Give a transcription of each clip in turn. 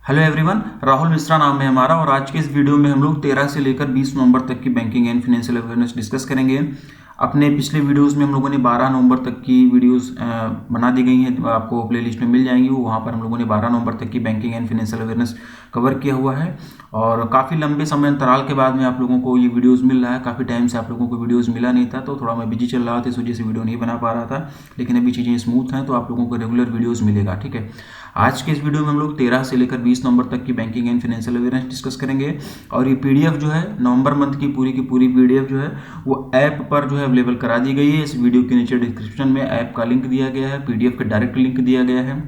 Hello everyone, Rahul Mishra नाम है हमारा और आज के इस वीडियो में हम लोग 13 से लेकर 20 नवंबर तक की banking and financial awareness discuss करेंगे। अपने पिछले वीडियोस में हम लोगों ने 12 नवंबर तक की वीडियोस बना दी गई हैं, आपको प्लेलिस्ट में मिल जाएंगी। वहाँ पर हम लोगों ने 12 नवंबर तक की banking and financial awareness cover किया हुआ है और काफ़ी लंबे समय अंतराल के बाद में आप लोगों को ये वीडियोज़ मिल रहा है। काफ़ी टाइम से आप लोगों को वीडियोज़ मिला नहीं था, तो थोड़ा मैं बिजी चल रहा था, इस वजह से वीडियो नहीं बना पा रहा था। लेकिन अभी चीज़ें स्मूथ हैं तो आप लोगों को रेगुलर वीडियोज़ मिलेगा। ठीक है, आज के इस वीडियो में हम लोग 13 से लेकर 20 नवंबर तक की banking and financial awareness discuss करेंगे। और ये पीडीएफ जो है नवंबर मंथ की पूरी पीडीएफ जो है वो ऐप पर जो है अवेलेबल करा दी गई है। इस वीडियो के नीचे डिस्क्रिप्शन में ऐप का लिंक दिया गया है, पीडीएफ का डायरेक्ट लिंक दिया गया है।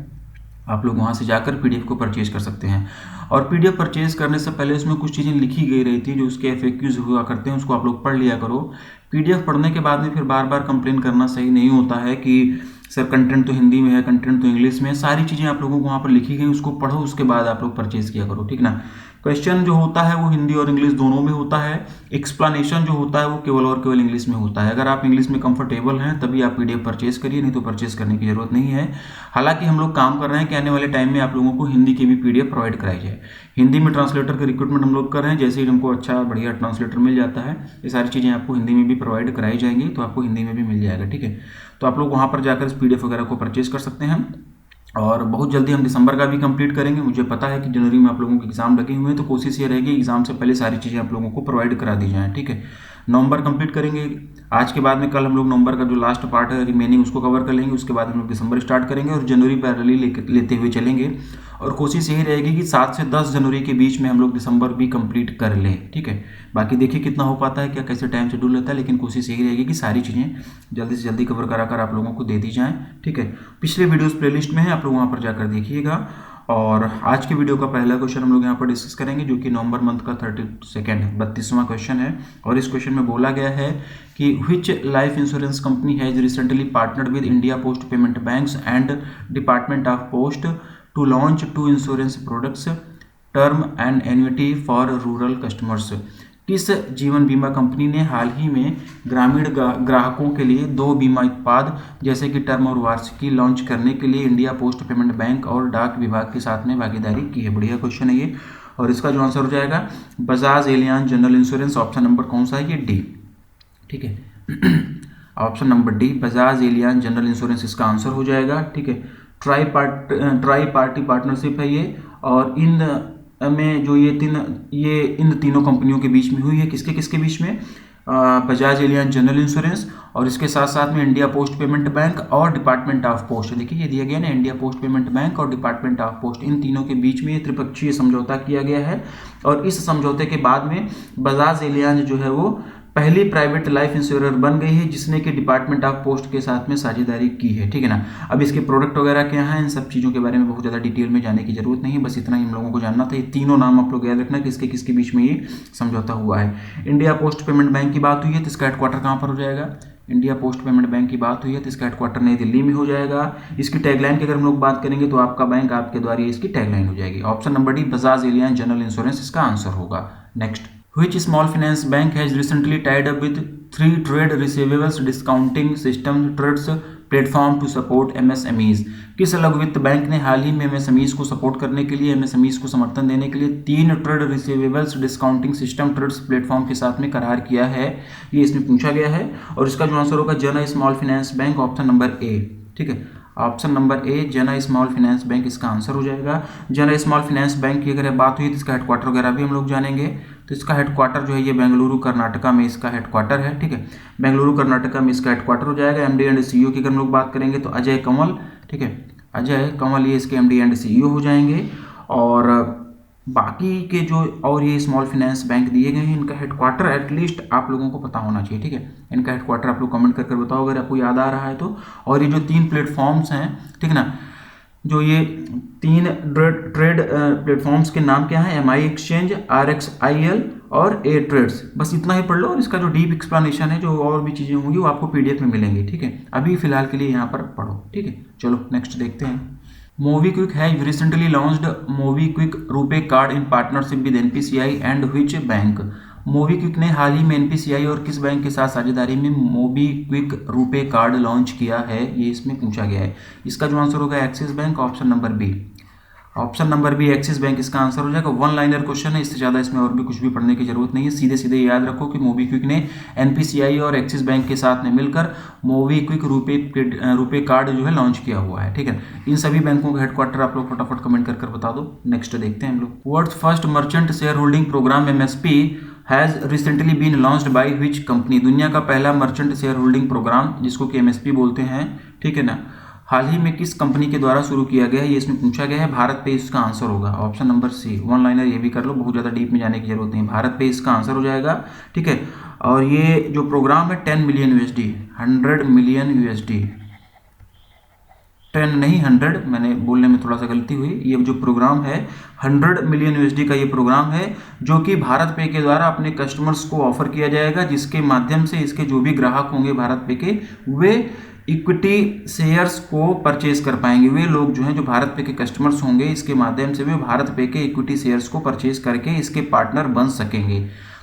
आप लोग वहाँ से जाकर पीडीएफ को परचेज कर सकते हैं। और पीडीएफ परचेज करने से पहले उसमें कुछ चीज़ें लिखी गई रही थी जो उसके एफएक्यूज हुआ करते हैं, उसको आप लोग पढ़ लिया करो। पीडीएफ पढ़ने के बाद में फिर बार बार कंप्लेन करना सही नहीं होता है कि सर कंटेंट तो हिंदी में है, कंटेंट तो इंग्लिश में है। सारी चीज़ें आप लोगों को वहाँ पर लिखी गई, उसको पढ़ो, उसके बाद आप लोग परचेज किया करो। ठीक ना। क्वेश्चन जो होता है वो हिंदी और इंग्लिश दोनों में होता है। एक्सप्लेनेशन जो होता है वो केवल और केवल इंग्लिश में होता है। अगर आप इंग्लिश में कंफर्टेबल हैं तभी आप पीडीएफ परचेज करिए, नहीं तो परचेज करने की जरूरत नहीं है। हालांकि हम लोग काम कर रहे हैं कि आने वाले टाइम में आप लोगों को हिंदी की भी पीडीएफ प्रोवाइड कराई जाए। हिंदी में ट्रांसलेटर का रिक्रूटमेंट हम लोग कर रहे हैं। जैसे ही हमको अच्छा बढ़िया ट्रांसलेटर मिल जाता है, ये सारी चीज़ें आपको हिंदी में भी प्रोवाइड कराई जाएंगी, तो आपको हिंदी में भी मिल जाएगा। ठीक है, तो आप लोग वहाँ पर जाकर इस पीडीएफ वगैरह को परचेज कर सकते हैं। और बहुत जल्दी हम दिसंबर का भी कंप्लीट करेंगे। मुझे पता है कि जनवरी में आप लोगों के एग्जाम लगे हुए हैं, तो कोशिश ये रहेगी एग्जाम से पहले सारी चीज़ें आप लोगों को प्रोवाइड करा दी जाएँ। ठीक है, नवंबर कंप्लीट करेंगे आज के बाद में। कल हम लोग नवंबर का जो लास्ट पार्ट है रिमेनिंग उसको कवर कर लेंगे। उसके बाद हम लोग दिसंबर स्टार्ट करेंगे और जनवरी पैरेलली लेते हुए चलेंगे। और कोशिश यही रहेगी कि 7 से 10 जनवरी के बीच में हम लोग दिसंबर भी कंप्लीट कर लें। ठीक है, बाकी देखिए कितना हो पाता है, क्या कैसे टाइम शेड्यूल रहता है, लेकिन कोशिश यही रहेगी कि सारी चीज़ें जल्दी से जल्दी कवर कराकर आप लोगों को दे दी जाएँ। ठीक है, पिछले वीडियोस प्लेलिस्ट में है, आप लोग वहाँ पर जाकर देखिएगा। और आज के वीडियो का पहला क्वेश्चन हम लोग यहाँ पर डिस्कस करेंगे, जो कि नवंबर मंथ का 32वां क्वेश्चन है। और इस क्वेश्चन में बोला गया है कि which life insurance company has recently partnered with India post payments banks and department of post to launch 2 insurance products, term and annuity for rural customers. किस जीवन बीमा कंपनी ने हाल ही में ग्रामीण ग्राहकों के लिए 2 बीमा उत्पाद जैसे कि टर्म और वार्षिकी लॉन्च करने के लिए इंडिया पोस्ट पेमेंट बैंक और डाक विभाग के साथ में भागीदारी की है? बढ़िया क्वेश्चन है ये। और इसका जो आंसर हो जाएगा Bajaj Allianz general insurance. Option number कौन सा है? ये डी। ठीक है, option number D Bajaj Allianz general insurance इसका आंसर हो जाएगा। ठीक है, ट्राई पार्टी पार्टनरशिप है ये। और इन में जो ये इन तीनों कंपनियों के बीच में हुई है। किसके किसके बीच में? बजाज एलियांज जनरल इंश्योरेंस और इसके साथ साथ में इंडिया पोस्ट पेमेंट बैंक और डिपार्टमेंट ऑफ पोस्ट। देखिए ये दिया गया ना, इंडिया पोस्ट पेमेंट बैंक और डिपार्टमेंट ऑफ पोस्ट, इन तीनों के बीच में ये त्रिपक्षीय समझौता किया गया है। और इस समझौते के बाद में बजाज एलियांज जो है वो पहली प्राइवेट लाइफ इंश्योरर बन गई है जिसने कि डिपार्टमेंट ऑफ पोस्ट के साथ में साझेदारी की है। ठीक है ना। अब इसके प्रोडक्ट वगैरह क्या हैं, इन सब चीज़ों के बारे में बहुत ज़्यादा डिटेल में जाने की जरूरत नहीं है, बस इतना ही हम लोगों को जानना था। ये तीनों नाम आप लोग याद रखना कि किसके बीच में ये समझौता हुआ है। इंडिया पोस्ट पेमेंट बैंक की बात हुई है तो इसका हेडक्वार्टर कहाँ पर हो जाएगा? इंडिया पोस्ट पेमेंट बैंक की बात हुई है तो इसका हेडक्वार्टर नई दिल्ली में हो जाएगा। इसकी टैगलाइन की अगर हम लोग बात करेंगे तो आपका बैंक आपके द्वारा इसकी टैगलाइन हो जाएगी। Option number D Bajaj Allianz general insurance इसका आंसर होगा। Next, Which small finance bank has recently tied up with 3 trade receivables discounting system trades platform to support MSMEs? किस लघु वित्त बैंक ने हाल ही में MSMEs को सपोर्ट करने के लिए, MSMEs को समर्थन देने के लिए 3 trade receivables discounting system TReDS platform के साथ में करार किया है? ये इसमें पूछा गया है। और इसका जो आंसर होगा जन small finance bank, option number ए। ठीक है, ऑप्शन नंबर ए जन स्मॉल फाइनेंस बैंक इसका आंसर हो जाएगा। जन स्मॉल फाइनेंस बैंक की अगर बात हुई तो इसका हेडक्वार्टर वगैरह भी हम लोग जानेंगे। तो इसका हेडक्वार्टर जो है ये बेंगलुरु कर्नाटका में इसका हेडक्वार्टर है। ठीक है, बेंगलुरु कर्नाटका में इसका हेडक्वार्टर हो जाएगा। MD एंड CEO की अगर हम लोग बात करेंगे तो अजय कंवल। ठीक है, अजय कंवल ये इसके MD एंड CEO हो जाएंगे। और बाकी के जो और ये स्मॉल फाइनेंस बैंक दिए गए हैं इनका हेडक्वार्टर एटलीस्ट आप लोगों को पता होना चाहिए। ठीक है, इनका हेडक्वार्टर आप लोग कमेंट करके बताओ अगर आपको याद आ रहा है तो। और ये जो 3 प्लेटफॉर्म्स हैं, ठीक ना, जो ये 3 ट्रेड प्लेटफॉर्म्स के नाम क्या हैं? MI एक्सचेंज, RXIL और A ट्रेड्स। बस इतना ही पढ़ लो और इसका जो डीप एक्सप्लेनेशन है, जो और भी चीज़ें होंगी वो आपको PDF में मिलेंगी। ठीक है, अभी फिलहाल के लिए यहाँ पर पढ़ो। ठीक है, चलो नेक्स्ट देखते हैं। MobiKwik has recently launched MobiKwik RuPay card in partnership with NPCI and which bank? MobiKwik ने हाल ही में NPCI और किस बैंक के साथ साझेदारी में MobiKwik रुपे कार्ड लॉन्च किया है? ये इसमें पूछा गया है। इसका जो आंसर होगा Axis bank, option number B. Option number B Axis bank इसका आंसर हो जाएगा। वन लाइनर क्वेश्चन है, इससे ज़्यादा इसमें और भी कुछ भी पढ़ने की जरूरत नहीं है। सीधे सीधे याद रखो कि मोबीक्विक ने एनपीसीआई और एक्सिस बैंक के साथ में मिलकर मोबीक्विक रुपे कार्ड जो है लॉन्च किया हुआ है, ठीक है। इन सभी बैंकों का हेडक्वार्टर आप लोग फटाफट कमेंट कर बता दो। नेक्स्ट देखते हैं हम लोग। World's first merchant share holding program MSP has recently been launched by which company. दुनिया का पहला मर्चेंट शेयर होल्डिंग प्रोग्राम, जिसको कि एमएसपी बोलते हैं, ठीक है ना, हाल ही में किस कंपनी के द्वारा शुरू किया गया है, ये इसमें पूछा गया है। भारत पे इसका आंसर होगा option number C. One liner ये भी कर लो, बहुत ज़्यादा डीप में जाने की जरूरत नहीं। भारत पे इसका आंसर हो जाएगा, ठीक है। और ये जो प्रोग्राम है 10 मिलियन यूएसडी, 100 मिलियन यूएसडी, 10 नहीं 100, मैंने बोलने में थोड़ा सा गलती हुई। ये जो प्रोग्राम है 100 मिलियन यूएसडी का ये प्रोग्राम है, जो कि भारत पे के द्वारा अपने कस्टमर्स को ऑफर किया जाएगा, जिसके माध्यम से इसके जो भी ग्राहक होंगे भारत पे के, वे इक्विटी शेयर्स को परचेज कर पाएंगे। वे लोग जो हैं, जो भारत पे के कस्टमर्स होंगे, इसके माध्यम से वे भारत पे के इक्विटी शेयर्स को परचेज करके इसके पार्टनर बन सकेंगे।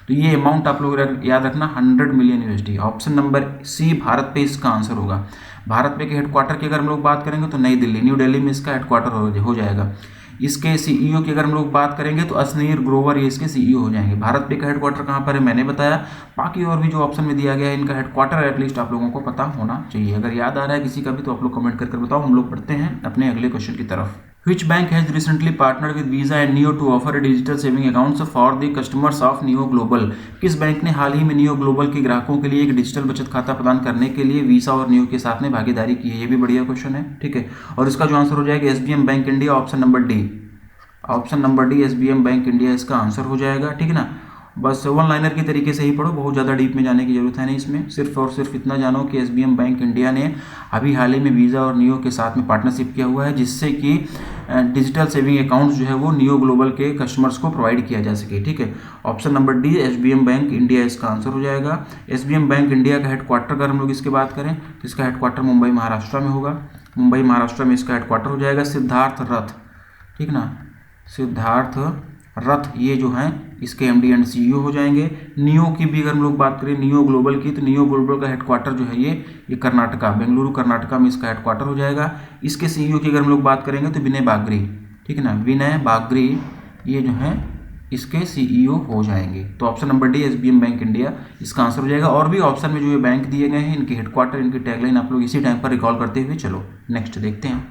तो ये अमाउंट आप लोग याद रखना, 100 million USD. Option number C BharatPe इसका आंसर होगा। भारत पे के हेडक्वार्टर की अगर हम लोग बात करेंगे तो नई दिल्ली, न्यू दिल्ली में इसका हेडक्वार्टर हो जाएगा। इसके सीईओ की अगर हम लोग बात करेंगे तो असनीर ग्रोवर ये इसके सीईओ हो जाएंगे। भारत पे का हेडक्वार्टर कहाँ पर है मैंने बताया। बाकी और भी जो ऑप्शन में दिया गया है इनका हेडक्वार्टर एटलीस्ट आप लोगों को पता होना चाहिए। अगर याद आ रहा है किसी का भी तो आप लोग कमेंट करके बताओ। हम लोग पढ़ते हैं अपने अगले क्वेश्चन की तरफ। Which bank has recently partnered with Visa and Neo to offer a digital saving accounts for the customers of Neo Global? किस बैंक ने हाल ही में Neo Global के ग्राहकों के लिए एक डिजिटल बचत खाता प्रदान करने के लिए वीसा और नियो के साथ में भागीदारी की है? ये भी बढ़िया क्वेश्चन है, ठीक है। और इसका जो आंसर हो जाएगा SBM bank India, option number D. Option number D SBM bank India इसका आंसर हो जाएगा, ठीक है ना। बस वन लाइनर की तरीके से ही पढ़ो, बहुत ज़्यादा डीप में जाने की जरूरत है नहीं इसमें। सिर्फ और सिर्फ इतना जानो कि एसबीएम बैंक इंडिया ने अभी हाल ही में वीज़ा और नियो के साथ में पार्टनरशिप किया हुआ है, जिससे कि डिजिटल सेविंग अकाउंट जो है वो नियो ग्लोबल के कस्टमर्स को प्रोवाइड किया जा सके, ठीक है। Option number D SBM bank India इसका आंसर हो जाएगा। एसबीएम बैंक इंडिया का हेडक्वार्टर अगर हम लोग इसकी बात करें तो इसका हेडक्वार्टर मुंबई महाराष्ट्र में होगा। मुंबई महाराष्ट्र में इसका हेडक्वार्टर हो जाएगा। सिद्धार्थ रथ, ठीक ना, सिद्धार्थ रथ ये जो हैं इसके एमडी एंड सीईओ हो जाएंगे। नियो की भी अगर हम लोग बात करें, नियो ग्लोबल की, तो नियो ग्लोबल का हेडक्वार्टर जो है ये कर्नाटका, बेंगलुरु कर्नाटका में इसका हेडक्वार्टर हो जाएगा। इसके सीईओ की अगर हम लोग बात करेंगे तो विनय बागरी, ठीक है ना, विनय बागरी ये जो है इसके सीईओ हो जाएंगे। तो option number D SBM bank India इसका आंसर हो जाएगा। और भी ऑप्शन में जो ये बैंक दिए गए हैं, इनके हेडक्वार्टर, इनकी टैगलाइन आप लोग इसी टाइम पर रिकॉल करते हुए चलो नेक्स्ट देखते हैं।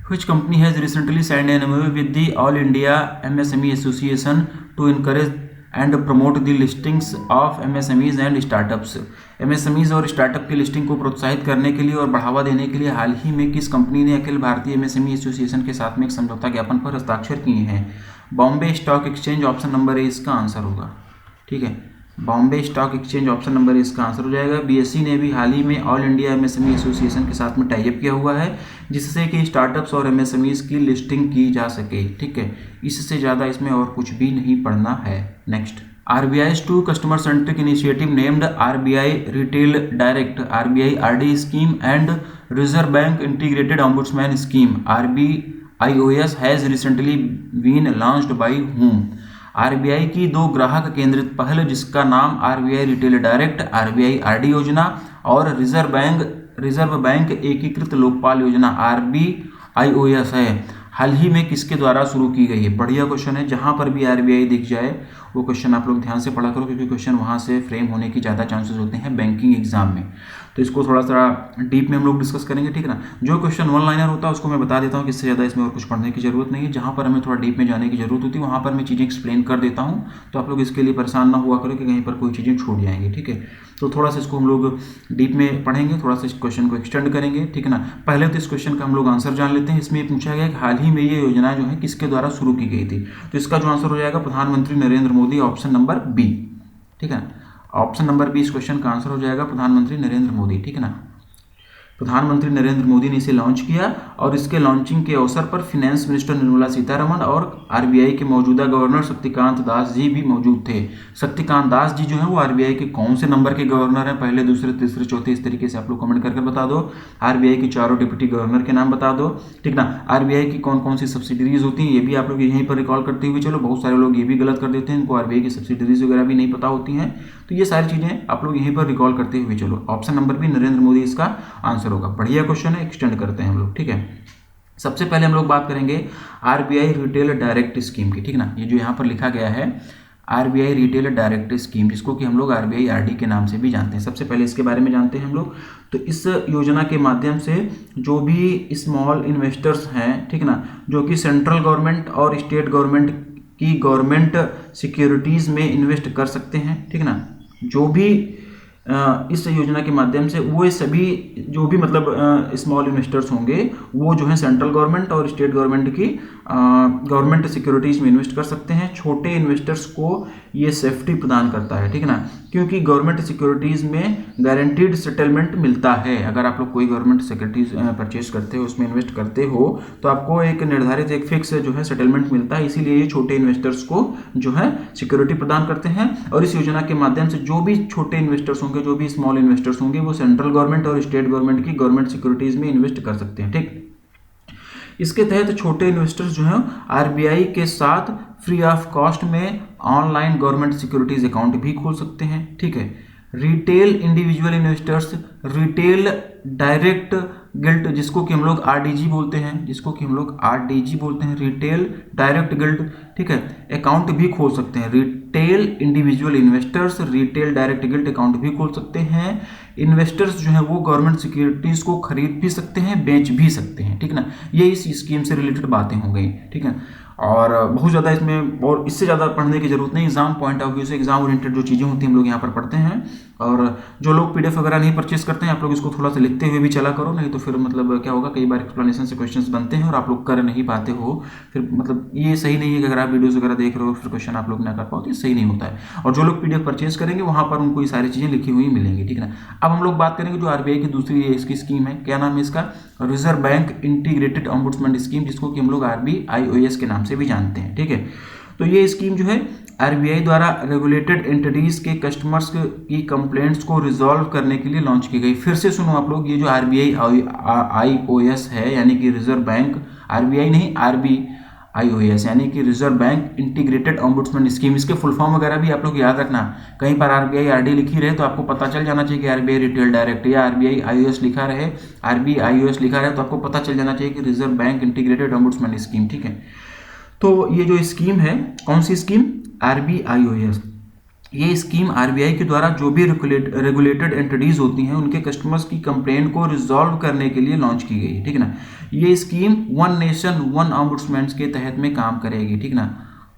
Which company has recently signed an MOU with the All India MSME Association to encourage and promote the listings of MSMEs and startups? MSMEs और स्टार्टअप की लिस्टिंग को प्रोत्साहित करने के लिए और बढ़ावा देने के लिए हाल ही में किस कंपनी ने अखिल भारतीय MSME एसोसिएशन के साथ में एक समझौता ज्ञापन पर हस्ताक्षर किए हैं? Bombay stock exchange, option number ए इसका आंसर होगा, ठीक है। Bombay stock exchange option number इसका आंसर हो जाएगा। बीएसई ने भी हाल ही में ऑल इंडिया एमएसएमई एसोसिएशन के साथ में टाई अप किया हुआ है, जिससे कि स्टार्टअप्स और एमएसएमईज की लिस्टिंग की जा सके, ठीक है। इससे ज़्यादा इसमें और कुछ भी नहीं पढ़ना है। Next, RBI's two customer centric initiative named RBI retail direct, RBI RD scheme and reserve bank integrated ombudsman scheme RBIOS has recently been launched by whom? RBI की दो ग्राहक केंद्रित पहल, जिसका नाम RBI retail direct, RBI RD योजना और reserve bank एकीकृत लोकपाल योजना RBIOS है, हाल ही में किसके द्वारा शुरू की गई है? बढ़िया क्वेश्चन है। जहां पर भी आरबीआई दिख जाए वो क्वेश्चन आप लोग ध्यान से पढ़ा करो, क्योंकि क्वेश्चन वहां से फ्रेम होने की ज़्यादा चांसेस होते हैं बैंकिंग एग्जाम में। तो इसको थोड़ा सा डीप में हम लोग डिस्कस करेंगे, ठीक है ना। जो क्वेश्चन वन लाइनर होता है उसको मैं बता देता हूँ कि इससे ज़्यादा इसमें और कुछ पढ़ने की जरूरत नहीं है। जहाँ पर हमें थोड़ा डीप में जाने की जरूरत होती है वहाँ पर मैं चीज़ें एक्सप्लेन कर देता हूँ, तो आप लोग इसके लिए परेशान ना हुआ करो कि कहीं पर कोई चीज़ें छूट जाएंगी, ठीक है। तो थोड़ा सा इसको हम लोग डीप में पढ़ेंगे, थोड़ा सा इस क्वेश्चन को एक्सटेंड करेंगे, ठीक है ना। पहले तो इस क्वेश्चन का हम लोग आंसर जान लेते हैं। इसमें पूछा गया कि हाल ही में ये योजना जो है किसके द्वारा शुरू की गई थी? तो इसका जो आंसर हो जाएगा प्रधानमंत्री Narendra Modi, option number B, ठीक है। ऑप्शन नंबर बी इस क्वेश्चन का आंसर हो जाएगा प्रधानमंत्री नरेंद्र मोदी, ठीक है ना। प्रधानमंत्री नरेंद्र मोदी ने इसे लॉन्च किया और इसके लॉन्चिंग के अवसर पर फाइनेंस मिनिस्टर निर्मला सीतारमण और आरबीआई के मौजूदा गवर्नर शक्तिकांत दास जी भी मौजूद थे। शक्तिकांत दास जी जो है वो आरबीआई के कौन से नंबर के गवर्नर हैं? पहले, दूसरे, तीसरे, चौथे, इस तरीके से आप लोग कमेंट करके बता दो। आरबीआई के चारों डिप्टी गवर्नर के नाम बता दो, ठीक ना। आरबीआई की कौन कौन सी सब्सिडरीज होती हैं ये भी आप लोग यहीं पर रिकॉल करते हुए चलो। बहुत सारे लोग ये भी गलत कर देते हैं, इनको आरबीआई की सब्सिडरीज वगैरह भी नहीं पता होती हैं। तो ये सारी चीज़ें आप लोग यहीं पर रिकॉल करते हुए चलो। Option number B Narendra Modi इसका आंसर होगा। बढ़िया क्वेश्चन है, एक्सटेंड करते हैं हम लोग, ठीक है। सबसे पहले हम लोग बात करेंगे आरबीआई रिटेल डायरेक्ट स्कीम की, ठीक ना। ये जो यहाँ पर लिखा गया है आरबीआई रिटेल डायरेक्ट स्कीम, जिसको कि हम लोग आरबीआई आरडी के नाम से भी जानते हैं। सबसे पहले इसके बारे में जानते हैं हम लोग। तो इस योजना के माध्यम से जो भी स्मॉल इन्वेस्टर्स हैं, ठीक ना, जो कि सेंट्रल गवर्नमेंट और स्टेट गवर्नमेंट की गवर्नमेंट सिक्योरिटीज़ में इन्वेस्ट कर सकते हैं, ठीक ना। जो भी इस योजना के माध्यम से वो सभी जो भी मतलब स्मॉल इन्वेस्टर्स होंगे वो जो है सेंट्रल गवर्नमेंट और स्टेट गवर्नमेंट की गवर्नमेंट सिक्योरिटीज़ में इन्वेस्ट कर सकते हैं। छोटे इन्वेस्टर्स को ये सेफ्टी प्रदान करता है, ठीक ना, क्योंकि गवर्नमेंट सिक्योरिटीज़ में गारंटीड सेटलमेंट मिलता है। अगर आप लोग कोई गवर्नमेंट सिक्योरिटीज़ परचेज करते हो, उसमें इन्वेस्ट करते हो, तो आपको एक निर्धारित एक फिक्स जो है सेटलमेंट मिलता है। इसीलिए ये छोटे इन्वेस्टर्स को जो है सिक्योरिटी प्रदान करते हैं। और इस योजना के माध्यम से जो भी छोटे इन्वेस्टर्स होंगे, जो भी स्मॉल इन्वेस्टर्स होंगे, वो सेंट्रल गवर्नमेंट और स्टेट गवर्नमेंट की गवर्नमेंट सिक्योरिटीज़ में इन्वेस्ट कर सकते हैं, ठीक। इसके तहत छोटे इन्वेस्टर्स जो हैं आरबीआई के साथ फ्री ऑफ कॉस्ट में ऑनलाइन गवर्नमेंट सिक्योरिटीज अकाउंट भी खोल सकते हैं, ठीक है। Retail individual investors retail direct guilt, जिसको कि हम लोग आरडीजी बोलते हैं, रिटेल डायरेक्ट गिल्ट, ठीक है, अकाउंट भी खोल सकते हैं। Retail individual investors retail direct gilt account भी खोल सकते हैं। इन्वेस्टर्स जो है वो गवर्नमेंट सिक्योरिटीज को खरीद भी सकते हैं, बेच भी सकते हैं, ठीक ना। ये इस स्कीम से रिलेटेड बातें हो गई, ठीक है। और बहुत ज़्यादा इसमें और इससे ज़्यादा पढ़ने की जरूरत नहीं। एग्जाम पॉइंट ऑफ व्यू से एग्जाम ओरिएंटेड जो चीज़ें होती हैं हम लोग यहाँ पर पढ़ते हैं। और जो लोग पीडीएफ वगैरह नहीं परचेस करते हैं, आप लोग इसको थोड़ा सा लिखते हुए भी चला करो, नहीं तो फिर मतलब क्या होगा, कई बार एक्सप्लेनेशन से क्वेश्चंस बनते हैं और आप लोग कर नहीं पाते हो, फिर मतलब ये सही नहीं है कि अगर आप वीडियोस वगैरह देख रहे हो फिर क्वेश्चन आप लोग ना कर पाओ, तो ये सही नहीं होता है। और जो लोग पीडीएफ परचेस करेंगे वहाँ पर उनको ये सारी चीज़ें लिखी हुई मिलेंगी, ठीक है ना। अब हम लोग बात करेंगे जो आरबीआई की दूसरी इसकी स्कीम है, क्या नाम है इसका, reserve bank integrated ombudsman scheme, जिसको कि हम लोग RBIOS के नाम से भी जानते हैं, ठीक है। तो ये स्कीम जो है आरबीआई द्वारा रेगुलेटेड एंटिटीज के कस्टमर्स की कंप्लेंट्स को रिजॉल्व करने के लिए लॉन्च की गई। फिर से सुनो आप लोग, ये जो RBIOS है, यानी कि रिजर्व बैंक, आरबीआई नहीं RBIOS, यानी कि reserve bank integrated ombudsman scheme, इसके फुल फॉर्म वगैरह भी आप लोग याद रखना। कहीं पर आरबीआई आरडी लिखी रहे तो आपको पता चल जाना चाहिए कि आरबीआई रिटेल डायरेक्ट, या RBIOS लिखा रहे, RBIOS लिखा रहे तो आपको पता चल जाना चाहिए कि reserve bank integrated ombudsman scheme, ठीक है। तो ये जो स्कीम है, कौन सी स्कीम, RBIOS, ये स्कीम आरबीआई के द्वारा जो भी रेगुलेटेड एंटिटीज होती हैं उनके कस्टमर्स की कंप्लेंट को रिजॉल्व करने के लिए लॉन्च की गई, ठीक है ना। ये scheme one nation one ombudsman के तहत में काम करेगी, ठीक ना।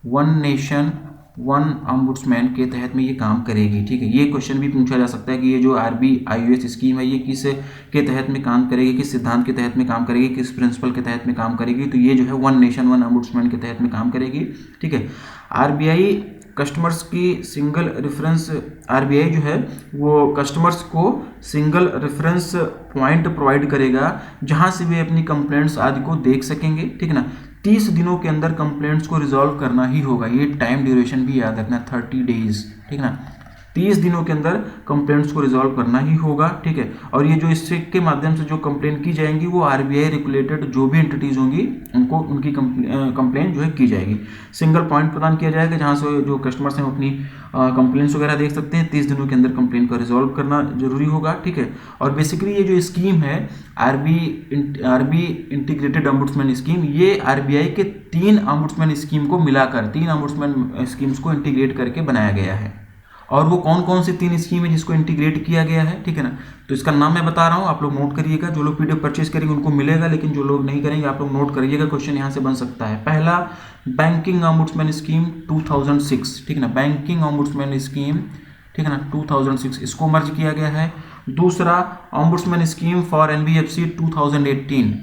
वन नेशन वन ऑम्बुड्समैन के तहत में ये काम करेगी, ठीक है। ये क्वेश्चन भी पूछा जा सकता है कि ये जो RBIOS स्कीम है ये किस के तहत में काम करेगी, किस सिद्धांत के तहत में काम करेगी, किस प्रिंसिपल के तहत में काम करेगी। तो ये जो है वन नेशन वन ऑम्बुड्समैन के तहत में काम करेगी, ठीक है। आरबीआई कस्टमर्स की सिंगल रेफरेंस, आरबीआई जो है वो कस्टमर्स को सिंगल रेफरेंस पॉइंट प्रोवाइड करेगा जहां से वे अपनी कंप्लेंट्स आदि को देख सकेंगे, ठीक ना। 30 दिनों के अंदर कंप्लेंट्स को रिजॉल्व करना ही होगा, ये टाइम ड्यूरेशन भी याद रखना, 30 डेज, ठीक ना। 30 दिनों के अंदर कंप्लेंट्स को रिजॉल्व करना ही होगा, ठीक है। और ये जो इससे के माध्यम से जो कंप्लेंट की जाएंगी वो आरबीआई रेगुलेटेड जो भी एंटिटीज होंगी उनको उनकी कंप्लेंट जो है की जाएगी। सिंगल पॉइंट प्रदान किया जाएगा जहां से जो कस्टमर्स हैं अपनी कंप्लेंट्स वगैरह देख सकते हैं। 30 दिनों के अंदर कंप्लेंट को रिजॉल्व करना जरूरी होगा, ठीक है। और बेसिकली ये जो स्कीम है आरबी इंटीग्रेटेड ऑम्बुड्समैन स्कीम, ये आरबीआई के 3 ऑम्बुड्समैन स्कीम को मिलाकर 3 ऑम्बुड्समैन स्कीम्स को इंटीग्रेट करके बनाया गया है। और वो कौन कौन सी 3 स्कीम है जिसको इंटीग्रेट किया गया है, ठीक है ना। तो इसका नाम मैं बता रहा हूँ, आप लोग नोट करिएगा। जो लोग पीडीएफ परचेज करेंगे उनको मिलेगा, लेकिन जो लोग नहीं करेंगे आप लोग नोट करिएगा, क्वेश्चन यहाँ से बन सकता है। पहला, बैंकिंग ऑम्बुड्समैन स्कीम 2006, ठीक है ना, बैंकिंग ऑम्बुड्समैन स्कीम, ठीक है ना, 2006 इसको मर्ज किया गया है। दूसरा, ऑम्बुड्समैन स्कीम फॉर एनबीएफसी 2018,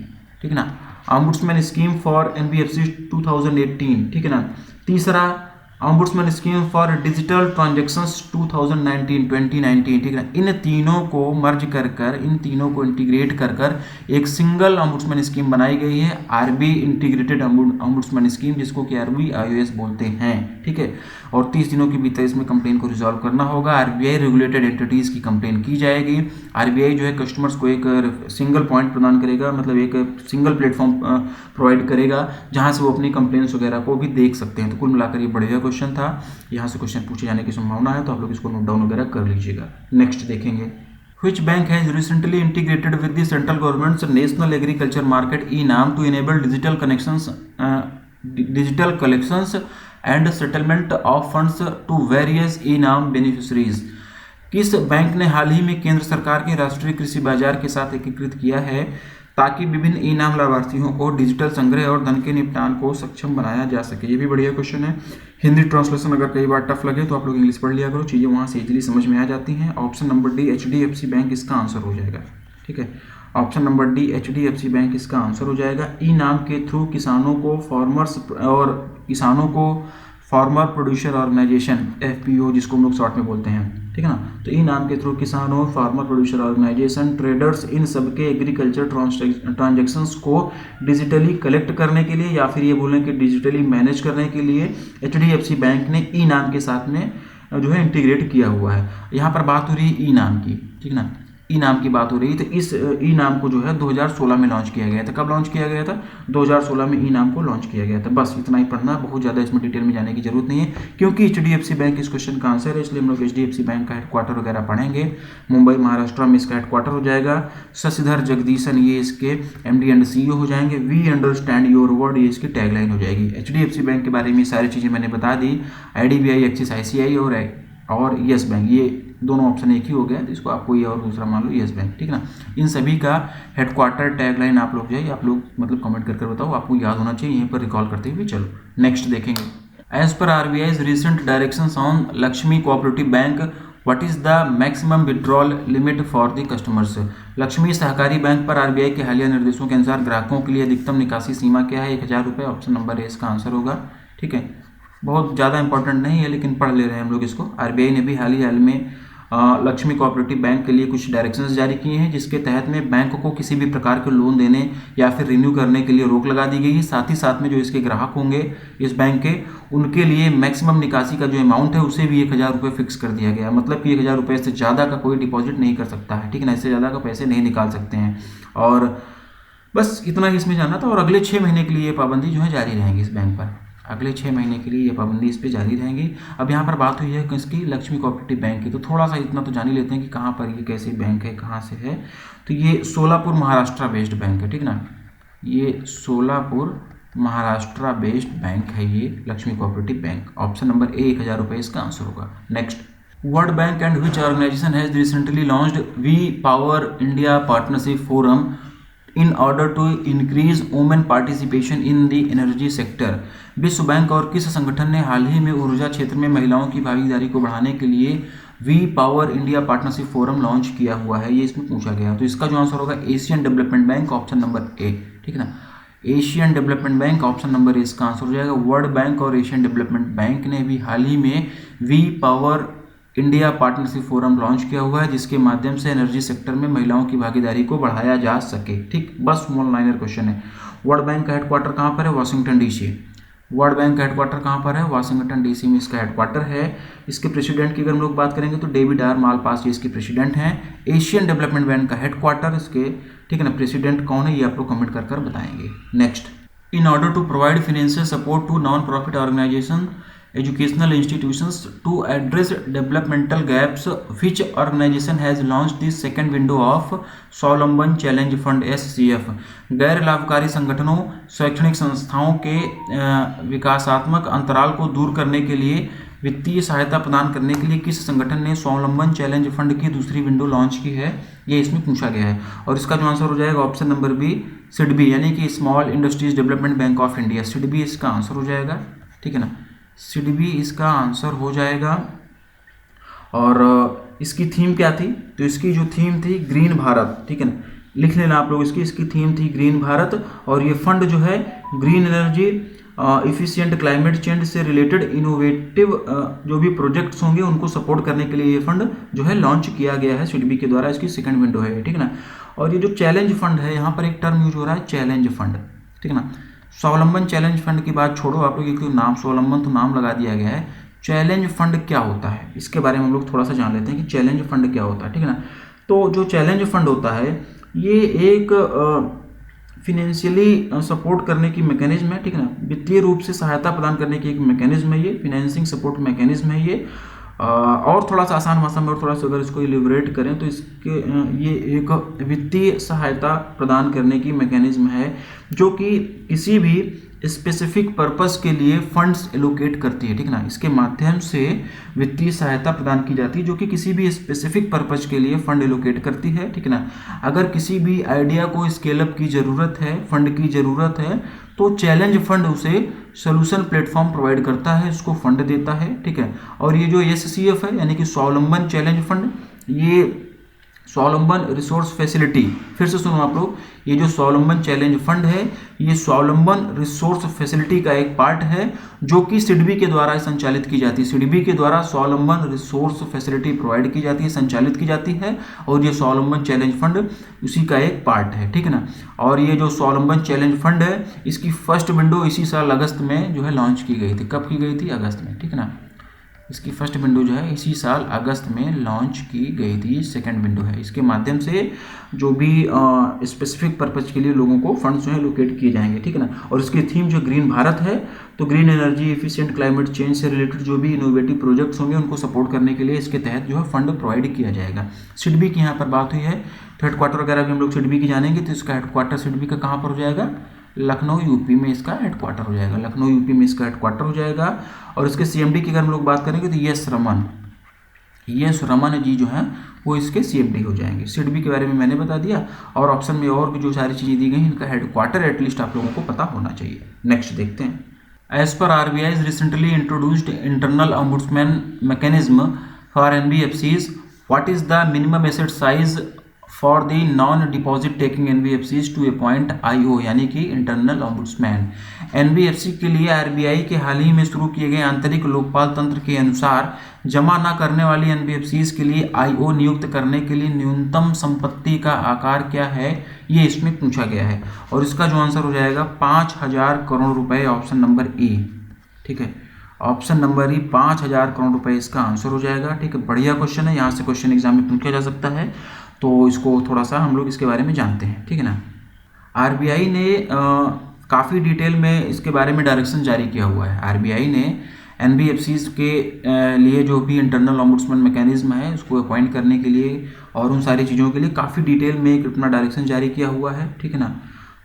ठीक है ना, ऑम्बुड्समैन स्कीम फॉर एनबीएफसी 2018, ठीक है ना। तीसरा, ombudsman scheme for digital transactions 2019, ठीक है। इन तीनों को मर्ज कर इन तीनों को इंटीग्रेट कर एक सिंगल ऑम्बुड्समैन स्कीम बनाई गई है, आरबी इंटीग्रेटेड ऑम्बुड्समैन स्कीम, जिसको कि RBIOS बोलते हैं, ठीक है। और 30 दिनों के भीतर इसमें कंप्लेन को रिजॉल्व करना होगा। आरबीआई रेगुलेटेड एंटिटीज की कंप्लेन की जाएगी। आरबीआई जो है कस्टमर्स को एक सिंगल पॉइंट प्रदान करेगा, मतलब एक सिंगल प्लेटफॉर्म प्रोवाइड करेगा जहां से वो अपनी कंप्लेंट्स वगैरह को भी देख सकते हैं। तो कुल मिलाकर ये बढ़िया क्वेश्चन था, यहाँ से क्वेश्चन पूछे जाने की संभावना है, तो आप लोग इसको नोट डाउन वगैरह कर लीजिएगा। नेक्स्ट देखेंगे, Which bank has recently integrated with the central government's National Agriculture Market (e-NAM) to enable digital collections and settlement of funds to various e-NAM beneficiaries? किस बैंक ने हाल ही में केंद्र सरकार के राष्ट्रीय कृषि बाजार के साथ एकीकृत किया है ताकि विभिन्न ई-नाम लाभार्थियों को डिजिटल संग्रह और धन के निपटान को सक्षम बनाया जा सके? ये भी बढ़िया क्वेश्चन है। हिंदी ट्रांसलेशन अगर कई बार टफ लगे तो आप लोग इंग्लिश पढ़ लिया करो, चीज़ें वहाँ से इजीली समझ में आ जाती हैं। Option number D HDFC bank इसका आंसर हो जाएगा। ठीक है, option number D HDFC bank इसका आंसर हो जाएगा। ई नाम के थ्रू किसानों को फार्मर प्रोड्यूसर ऑर्गेनाइजेशन FPO जिसको हम लोग शॉर्ट में बोलते हैं, ठीक है ना, तो ई नाम के थ्रू किसानों, फार्मर प्रोड्यूसर ऑर्गेनाइजेशन, ट्रेडर्स, इन सबके एग्रीकल्चर ट्रांजैक्शंस को डिजिटली कलेक्ट करने के लिए या फिर ये बोलें कि डिजिटली मैनेज करने के लिए HDFC बैंक ने ई नाम के साथ में जो है इंटीग्रेट किया हुआ है। यहाँ पर बात हो रही है ई नाम की, ठीक ना, ई नाम की बात हो रही है। तो इस ई नाम को जो है 2016 में लॉन्च किया गया था। कब लॉन्च किया गया था? 2016 में ई नाम को लॉन्च किया गया था। बस इतना ही पढ़ना, बहुत ज़्यादा इसमें डिटेल में जाने की जरूरत नहीं है क्योंकि HDFC बैंक इस क्वेश्चन का आंसर है, इसलिए हम लोग HDFC बैंक का हेडक्वार्टर वगैरह पढ़ेंगे। मुंबई महाराष्ट्र में इसका हेडक्वार्टर हो जाएगा। शशिधर जगदीशन ये इसके MD एंड CEO हो जाएंगे। वी अंडरस्टैंड योर वर्ड ये इसकी टैगलाइन हो जाएगी। HDFC बैंक के बारे में सारी चीज़ें मैंने बता दी। IDBI, एक्सिस, ICI और येस बैंक, ये दोनों ऑप्शन एक ही हो गया, तो इसको आपको ये और दूसरा मान लो येस बैंक, ठीक ना। इन सभी का हेडक्वार्टर टैगलाइन आप लोग जो है आप लोग मतलब कमेंट करके बताओ, आपको याद होना चाहिए, यहीं पर रिकॉल करते हुए चलो नेक्स्ट देखेंगे। एज पर RBI's recent directions on Lakshmi cooperative bank, what is the maximum withdrawal limit for the customers? Lakshmi सहकारी बैंक पर RBI के हालिया निर्देशों के अनुसार ग्राहकों के लिए अधिकतम निकासी सीमा क्या है? 1000 रुपये। ऑप्शन नंबर ए इसका आंसर होगा। ठीक है, बहुत ज़्यादा इंपॉर्टेंट नहीं है लेकिन पढ़ ले रहे हैं हम लोग इसको। RBI ने भी हाल में लक्ष्मी कोऑपरेटिव बैंक के लिए कुछ डायरेक्शंस जारी किए हैं जिसके तहत में बैंक को किसी भी प्रकार के लोन देने या फिर रिन्यू करने के लिए रोक लगा दी गई है। साथ ही साथ में जो इसके ग्राहक होंगे इस बैंक के, उनके लिए मैक्सिमम निकासी का जो अमाउंट है उसे भी 1000 रुपये फिक्स कर दिया गया। मतलब कि 1000 रुपये से ज़्यादा का कोई डिपॉजिट नहीं कर सकता है, ठीक है ना, इससे ज़्यादा का पैसे नहीं निकाल सकते हैं। और बस इतना ही इसमें जानना था। और अगले 6 महीने के लिए ये पाबंदी जो है जारी रहेंगी इस बैंक पर। अगले 6 महीने के लिए ये पाबंदी इस पे जारी रहेंगी। अब यहाँ पर बात हुई है किसकी? लक्ष्मी कोऑपरेटिव बैंक की। तो थोड़ा सा इतना तो जान ही लेते हैं कि कहाँ पर ये कैसे बैंक है, कहाँ से है। तो ये सोलापुर महाराष्ट्र बेस्ड बैंक है, ठीक ना, ये सोलापुर महाराष्ट्र बेस्ड बैंक है ये Lakshmi cooperative bank. Option number A 1000 रुपये इसका आंसर होगा। Next, world bank and which organisation has recently launched we power India partnership forum in order to increase women participation in the energy sector? विश्व bank और किस संगठन ने हाल ही में ऊर्जा क्षेत्र में महिलाओं की भागीदारी को बढ़ाने के लिए we power India partnership forum launch किया हुआ है? ये इसमें पूछा गया। तो इसका जो आंसर होगा Asian development bank, option number ए, ठीक है ना, Asian development bank, option number ए इसका आंसर हो जाएगा। वर्ल्ड बैंक और एशियन डेवलपमेंट बैंक ने भी हाल ही में we power India partnership forum launch किया हुआ है जिसके माध्यम से एनर्जी सेक्टर में महिलाओं की भागीदारी को बढ़ाया जा सके। ठीक, बस वन लाइनर क्वेश्चन है। वर्ल्ड बैंक का हेडक्वार्टर कहाँ पर है? Washington DC। वर्ल्ड बैंक का हेडक्वार्टर कहाँ पर है? वाशिंगटन DC में इसका हेडक्वार्टर है। इसके प्रेसिडेंट की अगर हम लोग बात करेंगे तो डेविड R मालपास ये इसके प्रेसिडेंट हैं। एशियन डेवलपमेंट बैंक का हेडक्वार्टर इसके, ठीक है ना, प्रेसिडेंट कौन है ये आप लोग कमेंट कर बताएंगे। Next, in order to provide financial support to non profit organisation educational institutions to address developmental gaps, which organization has launched the second window of स्वावलंबन चैलेंज फंड SCF? गैर लाभकारी संगठनों, शैक्षणिक संस्थाओं के विकासात्मक अंतराल को दूर करने के लिए वित्तीय सहायता प्रदान करने के लिए किस संगठन ने स्वावलंबन चैलेंज फंड की दूसरी विंडो लॉन्च की है? ये इसमें पूछा गया है। और इसका जो आंसर हो जाएगा ऑप्शन नंबर बी, SIDBI, यानी कि small industries development bank of India. SIDBI इसका आंसर हो जाएगा, ठीक है ना, SIDBI इसका आंसर हो जाएगा। और इसकी थीम क्या थी? तो इसकी जो थीम थी ग्रीन भारत, ठीक है ना, लिख लेना आप लोग इसकी थीम थी ग्रीन भारत। और ये फंड जो है green energy, efficient climate change से रिलेटेड इनोवेटिव जो भी प्रोजेक्ट्स होंगे उनको सपोर्ट करने के लिए ये फंड जो है लॉन्च किया गया है SIDBI के द्वारा। इसकी सेकंड विंडो है, ठीक है ना। और ये जो चैलेंज फंड है, यहाँ पर एक टर्म यूज हो रहा है चैलेंज फंड, ठीक है ना। स्वावलंबन चैलेंज फंड की बात छोड़ो आप लोग, क्योंकि नाम स्वावलंबन तो नाम लगा दिया गया है। चैलेंज फंड क्या होता है इसके बारे में हम लोग थोड़ा सा जान लेते हैं कि चैलेंज फंड क्या होता है, ठीक है ना। तो जो चैलेंज फंड होता है ये एक फिनेंशियली सपोर्ट करने की मैकेनिज्म है, ठीक है ना, वित्तीय रूप से सहायता प्रदान करने की एक मैकेनिज्म है ये, फिनेंसिंग सपोर्ट मैकेनिज्म है ये। और थोड़ा सा आसान भाषा में और थोड़ा सा अगर इसको इलिबरेट करें तो इसके ये एक वित्तीय सहायता प्रदान करने की मैकेनिज्म है जो कि किसी भी स्पेसिफिक पर्पस के लिए फंड्स एलोकेट करती है, ठीक ना। इसके माध्यम से वित्तीय सहायता प्रदान की जाती है जो कि किसी भी स्पेसिफिक पर्पस के लिए फंड एलोकेट करती है, ठीक ना। अगर किसी भी आइडिया को स्केल अप की ज़रूरत है, फंड की ज़रूरत है, तो चैलेंज फंड उसे सोल्यूशन प्लेटफॉर्म प्रोवाइड करता है, उसको फंड देता है, ठीक है। और ये जो SCF है यानी कि स्वावलंबन चैलेंज फंड, ये स्वावलंबन रिसोर्स फैसिलिटी, फिर से सुनो आप लोग, ये जो स्वावलंबन चैलेंज फंड है ये स्वावलंबन रिसोर्स फैसिलिटी का एक पार्ट है जो कि सिडबी के द्वारा संचालित की जाती है। सिडबी के द्वारा स्वावलंबन रिसोर्स फैसिलिटी प्रोवाइड की जाती है, संचालित की जाती है, और ये स्वावलंबन चैलेंज फंड उसी का एक पार्ट है, ठीक ना। और ये जो स्वावलंबन चैलेंज फंड है इसकी फर्स्ट विंडो इसी साल अगस्त में जो है लॉन्च की गई थी। कब की गई थी? अगस्त में, ठीक ना। इसकी फर्स्ट विंडो जो है इसी साल अगस्त में लॉन्च की गई थी, सेकंड विंडो है। इसके माध्यम से जो भी स्पेसिफिक पर्पज के लिए लोगों को फंड्स जो है लोकेट किए जाएंगे, ठीक है ना। और इसकी थीम जो ग्रीन भारत है, तो green energy, efficient climate change से रिलेटेड जो भी इनोवेटिव प्रोजेक्ट्स होंगे उनको सपोर्ट करने के लिए इसके तहत जो है फंड प्रोवाइड किया जाएगा। सिडबी की यहाँ पर बात हुई है, तो हेडक्वार्टर वगैरह भी हम लोग सिडबी की जानेंगे, तो इसका हेडक्वार्टर सिडबी का कहाँ पर हो जाएगा? लखनऊ यूपी में इसका हेडक्वार्टर हो जाएगा, लखनऊ यूपी में इसका हेडक्वार्टर हो जाएगा। और इसके CMD की अगर हम लोग बात करेंगे तो यस रमन जी जो हैं वो इसके CMD हो जाएंगे। सिडबी के बारे में मैंने बता दिया, और ऑप्शन में और भी जो सारी चीज़ें दी गई इनका हेडक्वार्टर एटलीस्ट आप लोगों को पता होना चाहिए। नेक्स्ट देखते हैं। एज पर RBI is recently introduced internal ombudsman mechanism for NBFCs, what is the minimum asset size for the non deposit taking NBFCs to appoint IO यानी कि इंटरनल ऑम्बुड्समैन। NBFC के लिए RBI के हाल ही में शुरू किए गए आंतरिक लोकपाल तंत्र के अनुसार जमा न करने वाली NBFCs के लिए IO नियुक्त करने के लिए न्यूनतम संपत्ति का आकार क्या है, ये इसमें पूछा गया है। और इसका जो आंसर हो जाएगा 5,000 करोड़ रुपए, ऑप्शन नंबर E, ठीक है। ऑप्शन नंबर E 5,000 करोड़ रुपए इसका आंसर हो जाएगा, ठीक है। बढ़िया क्वेश्चन है, यहाँ से क्वेश्चन एग्जाम में पूछा जा सकता है, तो इसको थोड़ा सा हम लोग इसके बारे में जानते हैं, ठीक है ना। RBI ने काफ़ी डिटेल में इसके बारे में डायरेक्शन जारी किया हुआ है। RBI ने NBFCs के लिए जो भी इंटरनल ऑम्बुड्समैन मैकेनिज्म है उसको अपॉइंट करने के लिए और उन सारी चीज़ों के लिए काफ़ी डिटेल में एक अपना डायरेक्शन जारी किया हुआ है, ठीक है ना।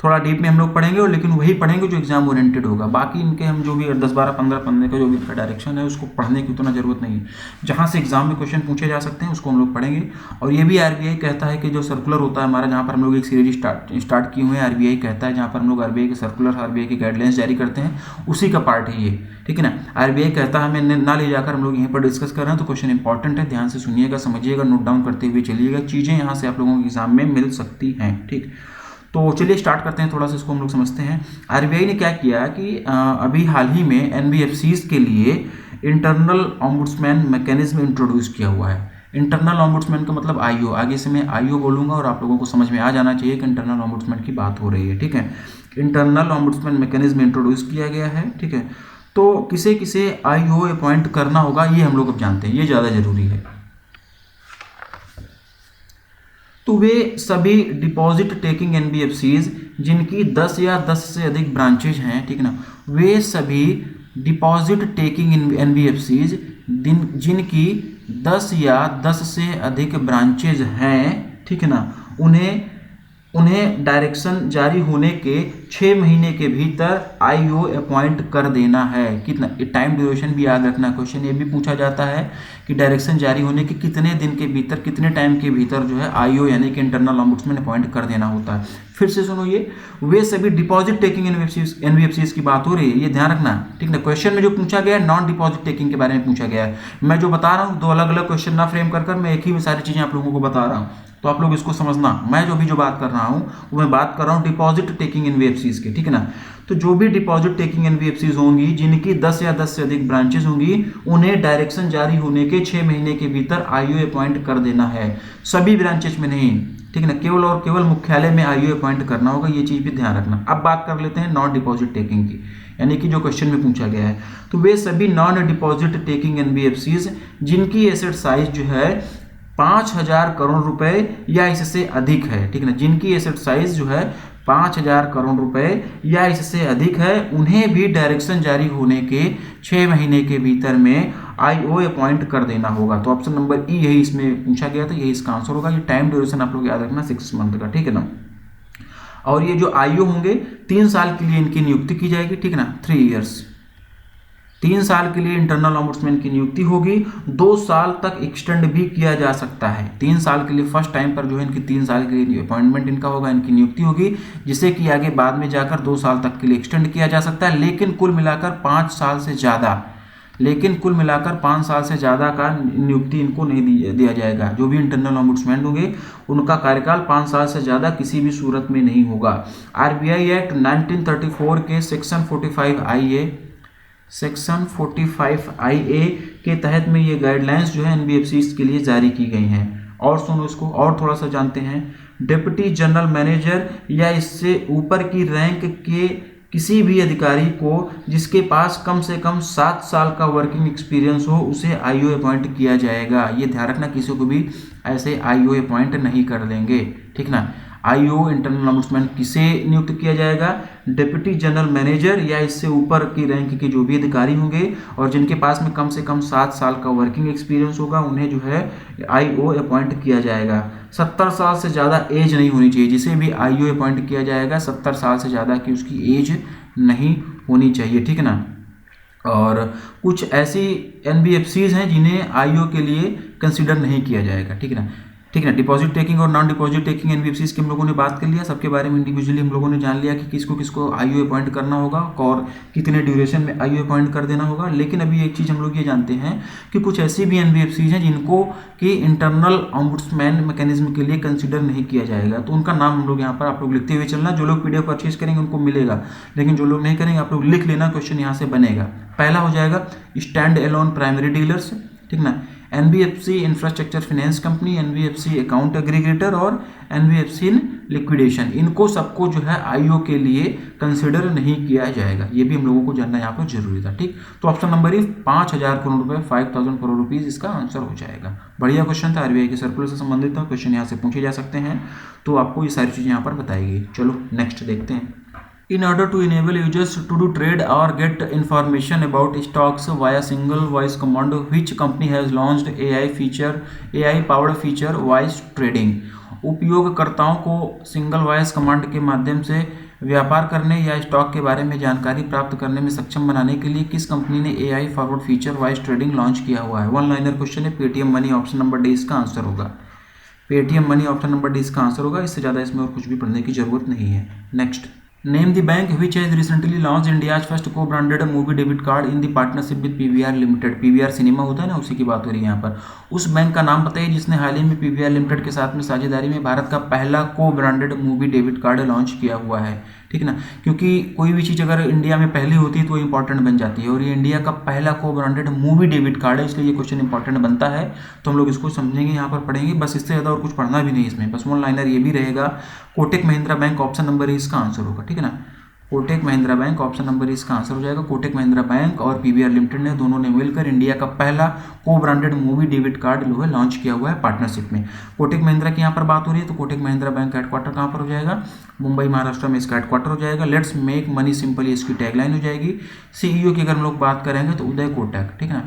थोड़ा डीप में हम लोग पढ़ेंगे, और लेकिन वही पढ़ेंगे जो एग्जाम ओरिएंटेड होगा। बाकी इनके हम जो भी 10, 12, 15 पन्ने का जो भी इनका डायरेक्शन है उसको पढ़ने की उतना ज़रूरत नहीं है। जहाँ से एग्जाम में क्वेश्चन पूछे जा सकते हैं उसको हम लोग पढ़ेंगे। और ये भी RBI कहता है कि जो सर्कुलर होता है हमारा, जहाँ पर हम लोग एक सीरीज स्टार्ट किए हुए हैं, RBI कहता है, जहाँ पर हम लोग RBI के सर्कुलर, RBI की गाइडलाइंस जारी करते हैं, उसी का पार्ट है ये, ठीक है ना। RBI कहता है हमें ना ले जाकर हम लोग यहीं पर डिस्कस कर रहे हैं, तो क्वेश्चन इंपॉर्टेंट है, ध्यान से सुनिएगा, समझिएगा, नोट डाउन करते हुए चलिएगा, चीज़ें यहाँ से आप लोगों के एग्जाम में मिल सकती हैं, ठीक। तो चलिए स्टार्ट करते हैं, थोड़ा सा इसको हम लोग समझते हैं। RBI ने क्या किया कि अभी हाल ही में NBFCs के लिए इंटरनल ऑम्बुड्समैन मैकेनिज्म इंट्रोड्यूस किया हुआ है। इंटरनल ऑम्बुड्समैन का मतलब IO, आगे से मैं IO बोलूँगा और आप लोगों को समझ में आ जाना चाहिए कि इंटरनल ऑम्बुड्समैन की बात हो रही है, ठीक है। इंटरनल ऑम्बुड्समैन मैकेनिज्म इंट्रोड्यूस किया गया है, ठीक है। तो किसे किसे IO अपॉइंट करना होगा ये हम लोग अब जानते हैं, ये ज़्यादा जरूरी है। तो वे सभी डिपॉजिट टेकिंग NBFCs जिनकी 10 या 10 से अधिक ब्रांचेज हैं, ठीक है ना, वे सभी डिपॉजिट टेकिंग NBFCs जिनकी 10 या 10 से अधिक ब्रांचेज हैं, ठीक है ना, उन्हें डायरेक्शन जारी होने के 6 महीने के भीतर IO अपॉइंट कर देना है। कितना टाइम ड्यूरेशन भी याद रखना, क्वेश्चन ये भी पूछा जाता है कि डायरेक्शन जारी होने के कितने दिन के भीतर, कितने टाइम के भीतर जो है IO यानी कि इंटरनल ऑम्बुड्समैन अपॉइंट कर देना होता है। फिर से सुनो, ये वे सभी डिपॉजिट टेकिंग NBFCs की बात हो रही है, ये ध्यान रखना, ठीक ना। क्वेश्चन में जो पूछा गया है नॉन डिपॉजिट टेकिंग के बारे में पूछा गया है। मैं जो बता रहा हूँ दो अलग अलग क्वेश्चन ना फ्रेम कर मैं एक ही में सारी चीज़ें आप लोगों को बता रहा हूँ, तो आप लोग इसको समझना। मैं जो बात कर रहा हूँ वो मैं बात कर रहा हूँ डिपॉजिट टेकिंग NBFCs की, ठीक है ना। तो जो भी डिपॉजिट टेकिंग NBFCs होंगी जिनकी 10 या 10 से अधिक ब्रांचेस होंगी उन्हें डायरेक्शन जारी होने के 6 महीने के भीतर IO अपॉइंट कर देना है। सभी ब्रांचेस में नहीं, ठीक है ना, केवल और केवल मुख्यालय में IO अपॉइंट करना होगा, ये चीज़ भी ध्यान रखना। अब बात कर लेते हैं नॉन डिपॉजिट टेकिंग की, यानी कि जो क्वेश्चन में पूछा गया है। तो वे सभी नॉन डिपॉजिट टेकिंग NBFCs जिनकी एसेट साइज जो है 5,000 करोड़ रुपए या इससे अधिक है, ठीक है ना, जिनकी एसेट साइज जो है 5,000 करोड़ रुपए या इससे अधिक है, उन्हें भी डायरेक्शन जारी होने के 6 महीने के भीतर में आईओ अपॉइंट कर देना होगा। तो ऑप्शन नंबर ई यही इसमें पूछा गया था, यही इसका आंसर होगा। ये टाइम ड्यूरेशन आप लोग याद रखना 6 मंथ का, ठीक है ना। और ये जो आईओ होंगे 3 साल के लिए इनकी नियुक्ति की जाएगी, ठीक है ना, 3 ईयर्स, 3 साल के लिए इंटरनल ऑम्बुड्समैन की नियुक्ति होगी। 2 साल तक एक्सटेंड भी किया जा सकता है। 3 साल के लिए फर्स्ट टाइम पर जो है इनकी 3 साल के लिए अपॉइंटमेंट इनका होगा, इनकी नियुक्ति होगी, जिसे कि आगे बाद में जाकर 2 साल तक के लिए एक्सटेंड किया जा सकता है। लेकिन कुल मिलाकर 5 साल से ज़्यादा, लेकिन कुल मिलाकर 5 साल से ज़्यादा का नियुक्ति इनको नहीं दिया जाएगा। जो भी इंटरनल ऑम्बुड्समैन होंगे उनका कार्यकाल 5 साल से ज़्यादा किसी भी सूरत में नहीं होगा। आरबीआई एक्ट 1934 के सेक्शन 45 IA के तहत में ये गाइडलाइंस जो है एनबीएफसीज के लिए जारी की गई हैं। और सुनो इसको और थोड़ा सा जानते हैं। डिप्टी जनरल मैनेजर या इससे ऊपर की रैंक के किसी भी अधिकारी को जिसके पास कम से कम 7 साल का वर्किंग एक्सपीरियंस हो उसे आईओ अपॉइंट किया जाएगा। ये ध्यान रखना, किसी को भी ऐसे आईओ अपॉइंट नहीं कर देंगे, ठीक ना। आईओ इंटरनल ऑम्बुड्समैन किसे नियुक्त किया जाएगा? डिप्टी जनरल मैनेजर या इससे ऊपर की रैंक के जो भी अधिकारी होंगे और जिनके पास में कम से कम 7 साल का वर्किंग एक्सपीरियंस होगा उन्हें जो है आईओ अपॉइंट किया जाएगा। 70 साल से ज़्यादा एज नहीं होनी चाहिए, जिसे भी आईओ अपॉइंट किया जाएगा 70 साल से ज़्यादा की उसकी एज नहीं होनी चाहिए, ठीक है ना। और कुछ ऐसी एनबीएफसीज हैं जिन्हें आईओ के लिए कंसिडर नहीं किया जाएगा, ठीक है ना, ठीक है ना। डिपॉजिट टेकिंग और नॉन डिपॉजिट टेकिंग एनबीएफसीज की हम लोगों ने बात कर लिया, सबके बारे में इंडिविजुअली हम लोगों ने जान लिया कि किसको किसको आईओ अपॉइंट करना होगा और कितने ड्यूरेशन में आईओ अपॉइंट कर देना होगा। लेकिन अभी एक चीज़ हम लोग ये जानते हैं कि कुछ ऐसी भी एनबीएफसीज हैं जिनको कि इंटरनल ऑम्बुड्समैन मैकेनिज्म के लिए कंसिडर नहीं किया जाएगा। तो उनका नाम हम लोग यहाँ पर आप लोग लिखते हुए चलना। जो लोग पीडीएफ परचेज करेंगे उनको मिलेगा, लेकिन जो लोग नहीं करेंगे आप लोग लिख लेना, क्वेश्चन यहाँ से बनेगा। पहला हो जाएगा स्टैंड एलोन प्राइमरी डीलर्स, ठीक ना, NBFC infrastructure finance company, NBFC account aggregator और एनबीएफसी इन लिक्विडेशन। इनको सबको जो है आईओ के लिए कंसिडर नहीं किया जाएगा। ये भी हम लोगों को जानना यहाँ पर जरूरी था, ठीक। तो ऑप्शन नंबर ई 5000 करोड़ रुपए, 5000 करोड़ रुपीज इसका आंसर हो जाएगा। बढ़िया क्वेश्चन था, आरबीआई के सर्कुलर से संबंधित था, क्वेश्चन यहाँ से पूछे जा सकते हैं। तो आपको ये सारी चीज़ें यहाँ पर बताएगी। चलो नेक्स्ट देखते हैं। In order to enable users to do trade or get information about stocks via single voice command, which company has launched AI powered feature voice trading? उपयोगकर्ताओं को सिंगल वॉइस कमांड के माध्यम से व्यापार करने या स्टॉक के बारे में जानकारी प्राप्त करने में सक्षम बनाने के लिए किस कंपनी ने AI forward feature voice trading launch किया हुआ है? 1 लाइनर क्वेश्चन है। Paytm money, option number D इसका आंसर होगा। Paytm money option number D इसका आंसर होगा। इससे ज़्यादा इसमें और कुछ भी पढ़ने की जरूरत नहीं है। Next, name the bank which has recently launch India's first co branded movie debit card in the partnership with PVR limited. PVR cinema होता है ना, उसी की बात हो रही है यहाँ पर। उस बैंक का नाम बताइए जिसने हाल ही में पीवीआर लिमिटेड के साथ में साझेदारी में भारत का पहला को branded movie debit card launch किया हुआ है, ठीक ना। क्योंकि कोई भी चीज़ अगर इंडिया में पहली होती है तो इंपॉर्टेंट बन जाती है, और ये इंडिया का पहला को ब्रांडेड मूवी डेबिट कार्ड है, इसलिए ये क्वेश्चन इंपॉर्टेंट बनता है। तो हम लोग इसको समझेंगे, यहाँ पर पढ़ेंगे, बस इससे ज़्यादा और कुछ पढ़ना भी नहीं इसमें, बस 1 लाइनर ये भी रहेगा। Kotak Mahindra bank option number इसका आंसर होगा, ठीक है ना। Kotak Mahindra bank option number इसका आंसर हो जाएगा। कोटक महिंद्रा बैंक और पीवीआर लिमिटेड ने दोनों ने मिलकर इंडिया का पहला को ब्रांडेड मूवी डेबिट कार्ड जो है लॉन्च किया हुआ है पार्टनरशिप में। कोटक महिंद्रा की यहाँ पर बात हो रही है, तो कोटक महिंद्रा बैंक का हेडक्वार्टर कहाँ पर हो जाएगा? मुंबई महाराष्ट्र में इसका हेडक्वार्टर हो जाएगा। लेट्स मेक मनी सिंपल इसकी टैगलाइन हो जाएगी। सीईओ की अगर हम लोग बात करेंगे तो उदय कोटक, ठीक है ना,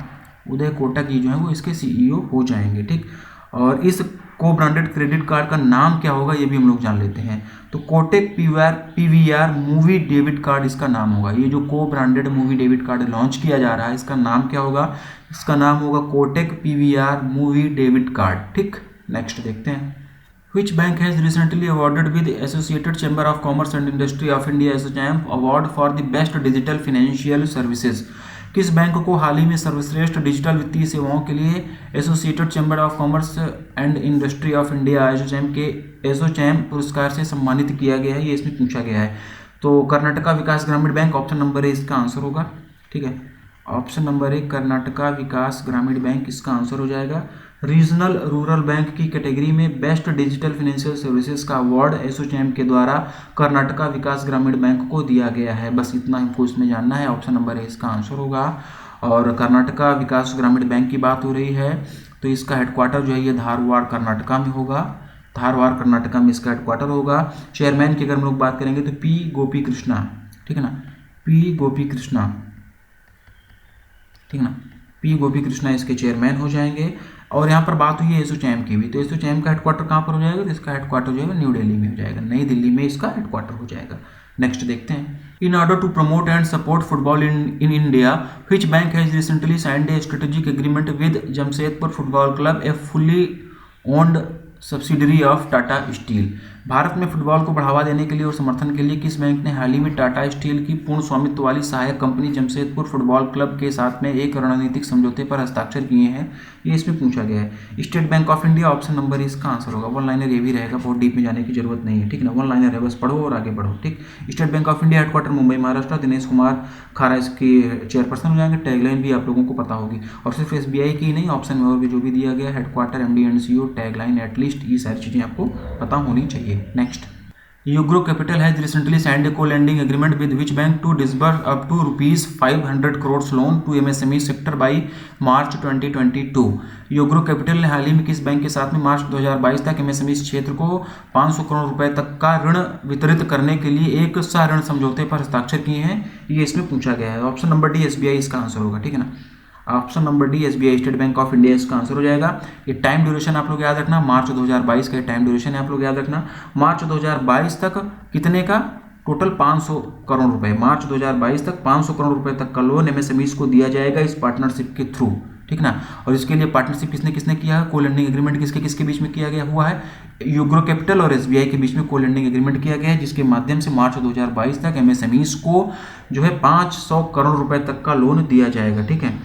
उदय कोटक ही जो है वो इसके सीईओ हो जाएंगे, ठीक। और इस को ब्रांडेड क्रेडिट कार्ड का नाम क्या होगा ये भी हम लोग जान लेते हैं। तो Kotak PVR movie debit card इसका नाम होगा। ये जो को branded movie debit card launch किया जा रहा है इसका नाम क्या होगा? इसका नाम होगा Kotak PVR movie debit card, ठीक। नेक्स्ट देखते हैं। Which bank has recently awarded with Associated Chamber of Commerce and Industry of India ASSOCHAM award for the best digital financial services? किस बैंक को हाल ही में सर्वश्रेष्ठ डिजिटल वित्तीय सेवाओं के लिए associated chamber of commerce and industry of India ASSOCHAM पुरस्कार से सम्मानित किया गया है? ये इसमें पूछा गया है। तो कर्नाटका विकास ग्रामीण बैंक ऑप्शन नंबर ए इसका आंसर होगा, ठीक है। ऑप्शन नंबर 1 कर्नाटका विकास ग्रामीण बैंक इसका आंसर हो जाएगा। रीजनल रूरल बैंक की कैटेगरी में बेस्ट डिजिटल फाइनेंशियल सर्विसेज का अवार्ड एसोचैम के द्वारा कर्नाटका विकास ग्रामीण बैंक को दिया गया है। बस इतना हमको इसमें जानना है। ऑप्शन नंबर ए इसका आंसर होगा। और कर्नाटका विकास ग्रामीण बैंक की बात हो रही है तो इसका हेडक्वार्टर जो है ये धारवाड़ कर्नाटका में होगा। धारवाड़ कर्नाटका में इसका हेडक्वार्टर होगा। चेयरमैन की अगर हम लोग बात करेंगे तो पी गोपी कृष्णा, ठीक है ना, पी गोपी कृष्णा, ठीक है ना। पी गोपी कृष्णा इसके चेयरमैन हो जाएंगे। और यहाँ पर बात हुई है एसोचैम की भी, तो एसोचैम का हेडक्वार्टर कहाँ पर हो जाएगा, तो इसका हेडक्वार्टर हो जाएगा न्यू दिल्ली में हो जाएगा, नई दिल्ली में इसका हेडक्वार्टर हो जाएगा। नेक्स्ट देखते हैं, in order to promote and support football in India which bank has recently signed a strategic agreement with Jamshedpur football club, a fully owned subsidiary of Tata steel. भारत में फुटबॉल को बढ़ावा देने के लिए और समर्थन के लिए किस बैंक ने हाल ही में टाटा स्टील की पूर्ण स्वामित्व वाली सहायक कंपनी जमशेदपुर फुटबॉल क्लब के साथ में एक रणनीतिक समझौते पर हस्ताक्षर किए हैं, ये इसमें पूछा गया है। State bank of India option number इसका आंसर होगा। वन लाइनर ये भी रहेगा, बहुत डीप में जाने की जरूरत नहीं है, ठीक ना, वन लाइनर है, बस पढ़ो और आगे बढ़ो, ठीक। State bank of India headquarter Mumbai Maharashtra, Dinesh Kumar खारा इसके चेयरपर्सन हो जाएंगे। टैगलाइन भी आप लोगों को पता होगी, और सिर्फ एसबीआई की नहीं, ऑप्शन में और भी जो भी दिया गया headquarter, MD and CEO, tagline, at least ये सारी चीज़ें आपको पता होनी चाहिए। Next, Ugro capital has recently signed A co-lending agreement with which bank to disburse up to rupees 500 crores loan to MSME sector by March 2022। Ugro capital ने हाल ही में किस बैंक के साथ में मार्च 2022 तक एमएसएमई क्षेत्र को 500 करोड़ रुपए तक का ऋण वितरित करने के लिए एक सह ऋण समझौते पर हस्ताक्षर किए हैं, ये इसमें पूछा गया है। ऑप्शन नंबर डी एसबीआई इसका आंसर होगा, ठीक है ना, option number D SBI state bank of India इसका आंसर हो जाएगा। ये टाइम ड्यूरेशन आप लोग याद रखना, मार्च 2022 का टाइम ड्यूरेशन है, आप लोग याद रखना। मार्च 2022 तक कितने का, टोटल 500 करोड़ रुपए, मार्च 2022 तक 500 करोड़ रुपए तक का लोन एमएसएमईज को दिया जाएगा इस पार्टनरशिप के थ्रू, ठीक ना। और इसके लिए पार्टनरशिप किसने किसने किया है, को-लेंडिंग एग्रीमेंट किसके किसके बीच में किया गया हुआ है, यूग्रो कैपिटल और एसबीआई के बीच में को-लेंडिंग एग्रीमेंट किया गया है, जिसके माध्यम से मार्च 2022 तक एमएसएमईज को जो है 500 करोड़ रुपए तक का लोन दिया जाएगा, ठीक है।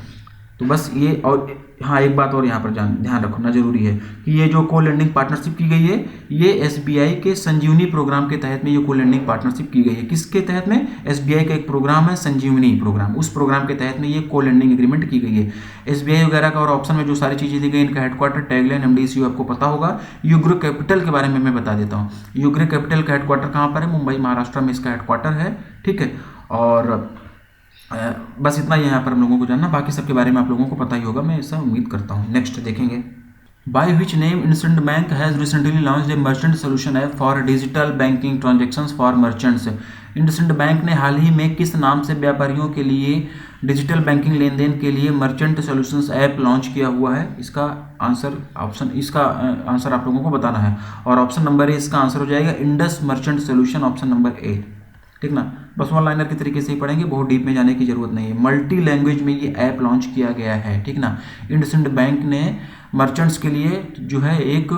तो बस ये, और हाँ एक बात और यहाँ पर ध्यान रखना जरूरी है कि ये जो को-लेंडिंग पार्टनरशिप की गई है, ये एसबीआई के संजीवनी प्रोग्राम के तहत में ये को-लेंडिंग पार्टनरशिप की गई है। किसके तहत में, एसबीआई का एक प्रोग्राम है संजीवनी प्रोग्राम, उस प्रोग्राम के तहत में ये को-लेंडिंग एग्रीमेंट की गई है एसबीआई वगैरह का। और ऑप्शन में जो सारी चीजें दी गई, इनका हेडक्वार्टर, टैगलाइन, एमडीसीयू आपको पता होगा। यूग्रो कैपिटल के बारे में मैं बता देता हूँ। यूग्रो कैपिटल का हेडक्वार्टर कहाँ पर है, मुंबई महाराष्ट्र में इसका हेडक्वार्टर है, ठीक है। और बस इतना ही यहाँ पर हम लोगों को जानना, बाकी सबके बारे में आप लोगों को पता ही होगा, मैं ऐसा उम्मीद करता हूँ। नेक्स्ट देखेंगे, by which name IndusInd bank has recently launched A merchant solution app for digital banking transactions for merchants. IndusInd bank ने हाल ही में किस नाम से व्यापारियों के लिए डिजिटल बैंकिंग लेन देन के लिए मर्चेंट सोल्यूशंस ऐप लॉन्च किया हुआ है, इसका आंसर आप लोगों को बताना है। और ऑप्शन नंबर ए इसका आंसर हो जाएगा Indus merchant solution, option number ए, ठीक ना। बस वन लाइनर के तरीके से ही पढ़ेंगे, बहुत डीप में जाने की जरूरत नहीं है। मल्टी लैंग्वेज में ये ऐप लॉन्च किया गया है, ठीक ना। इंडसइंड बैंक ने मर्चेंट्स के लिए जो है एक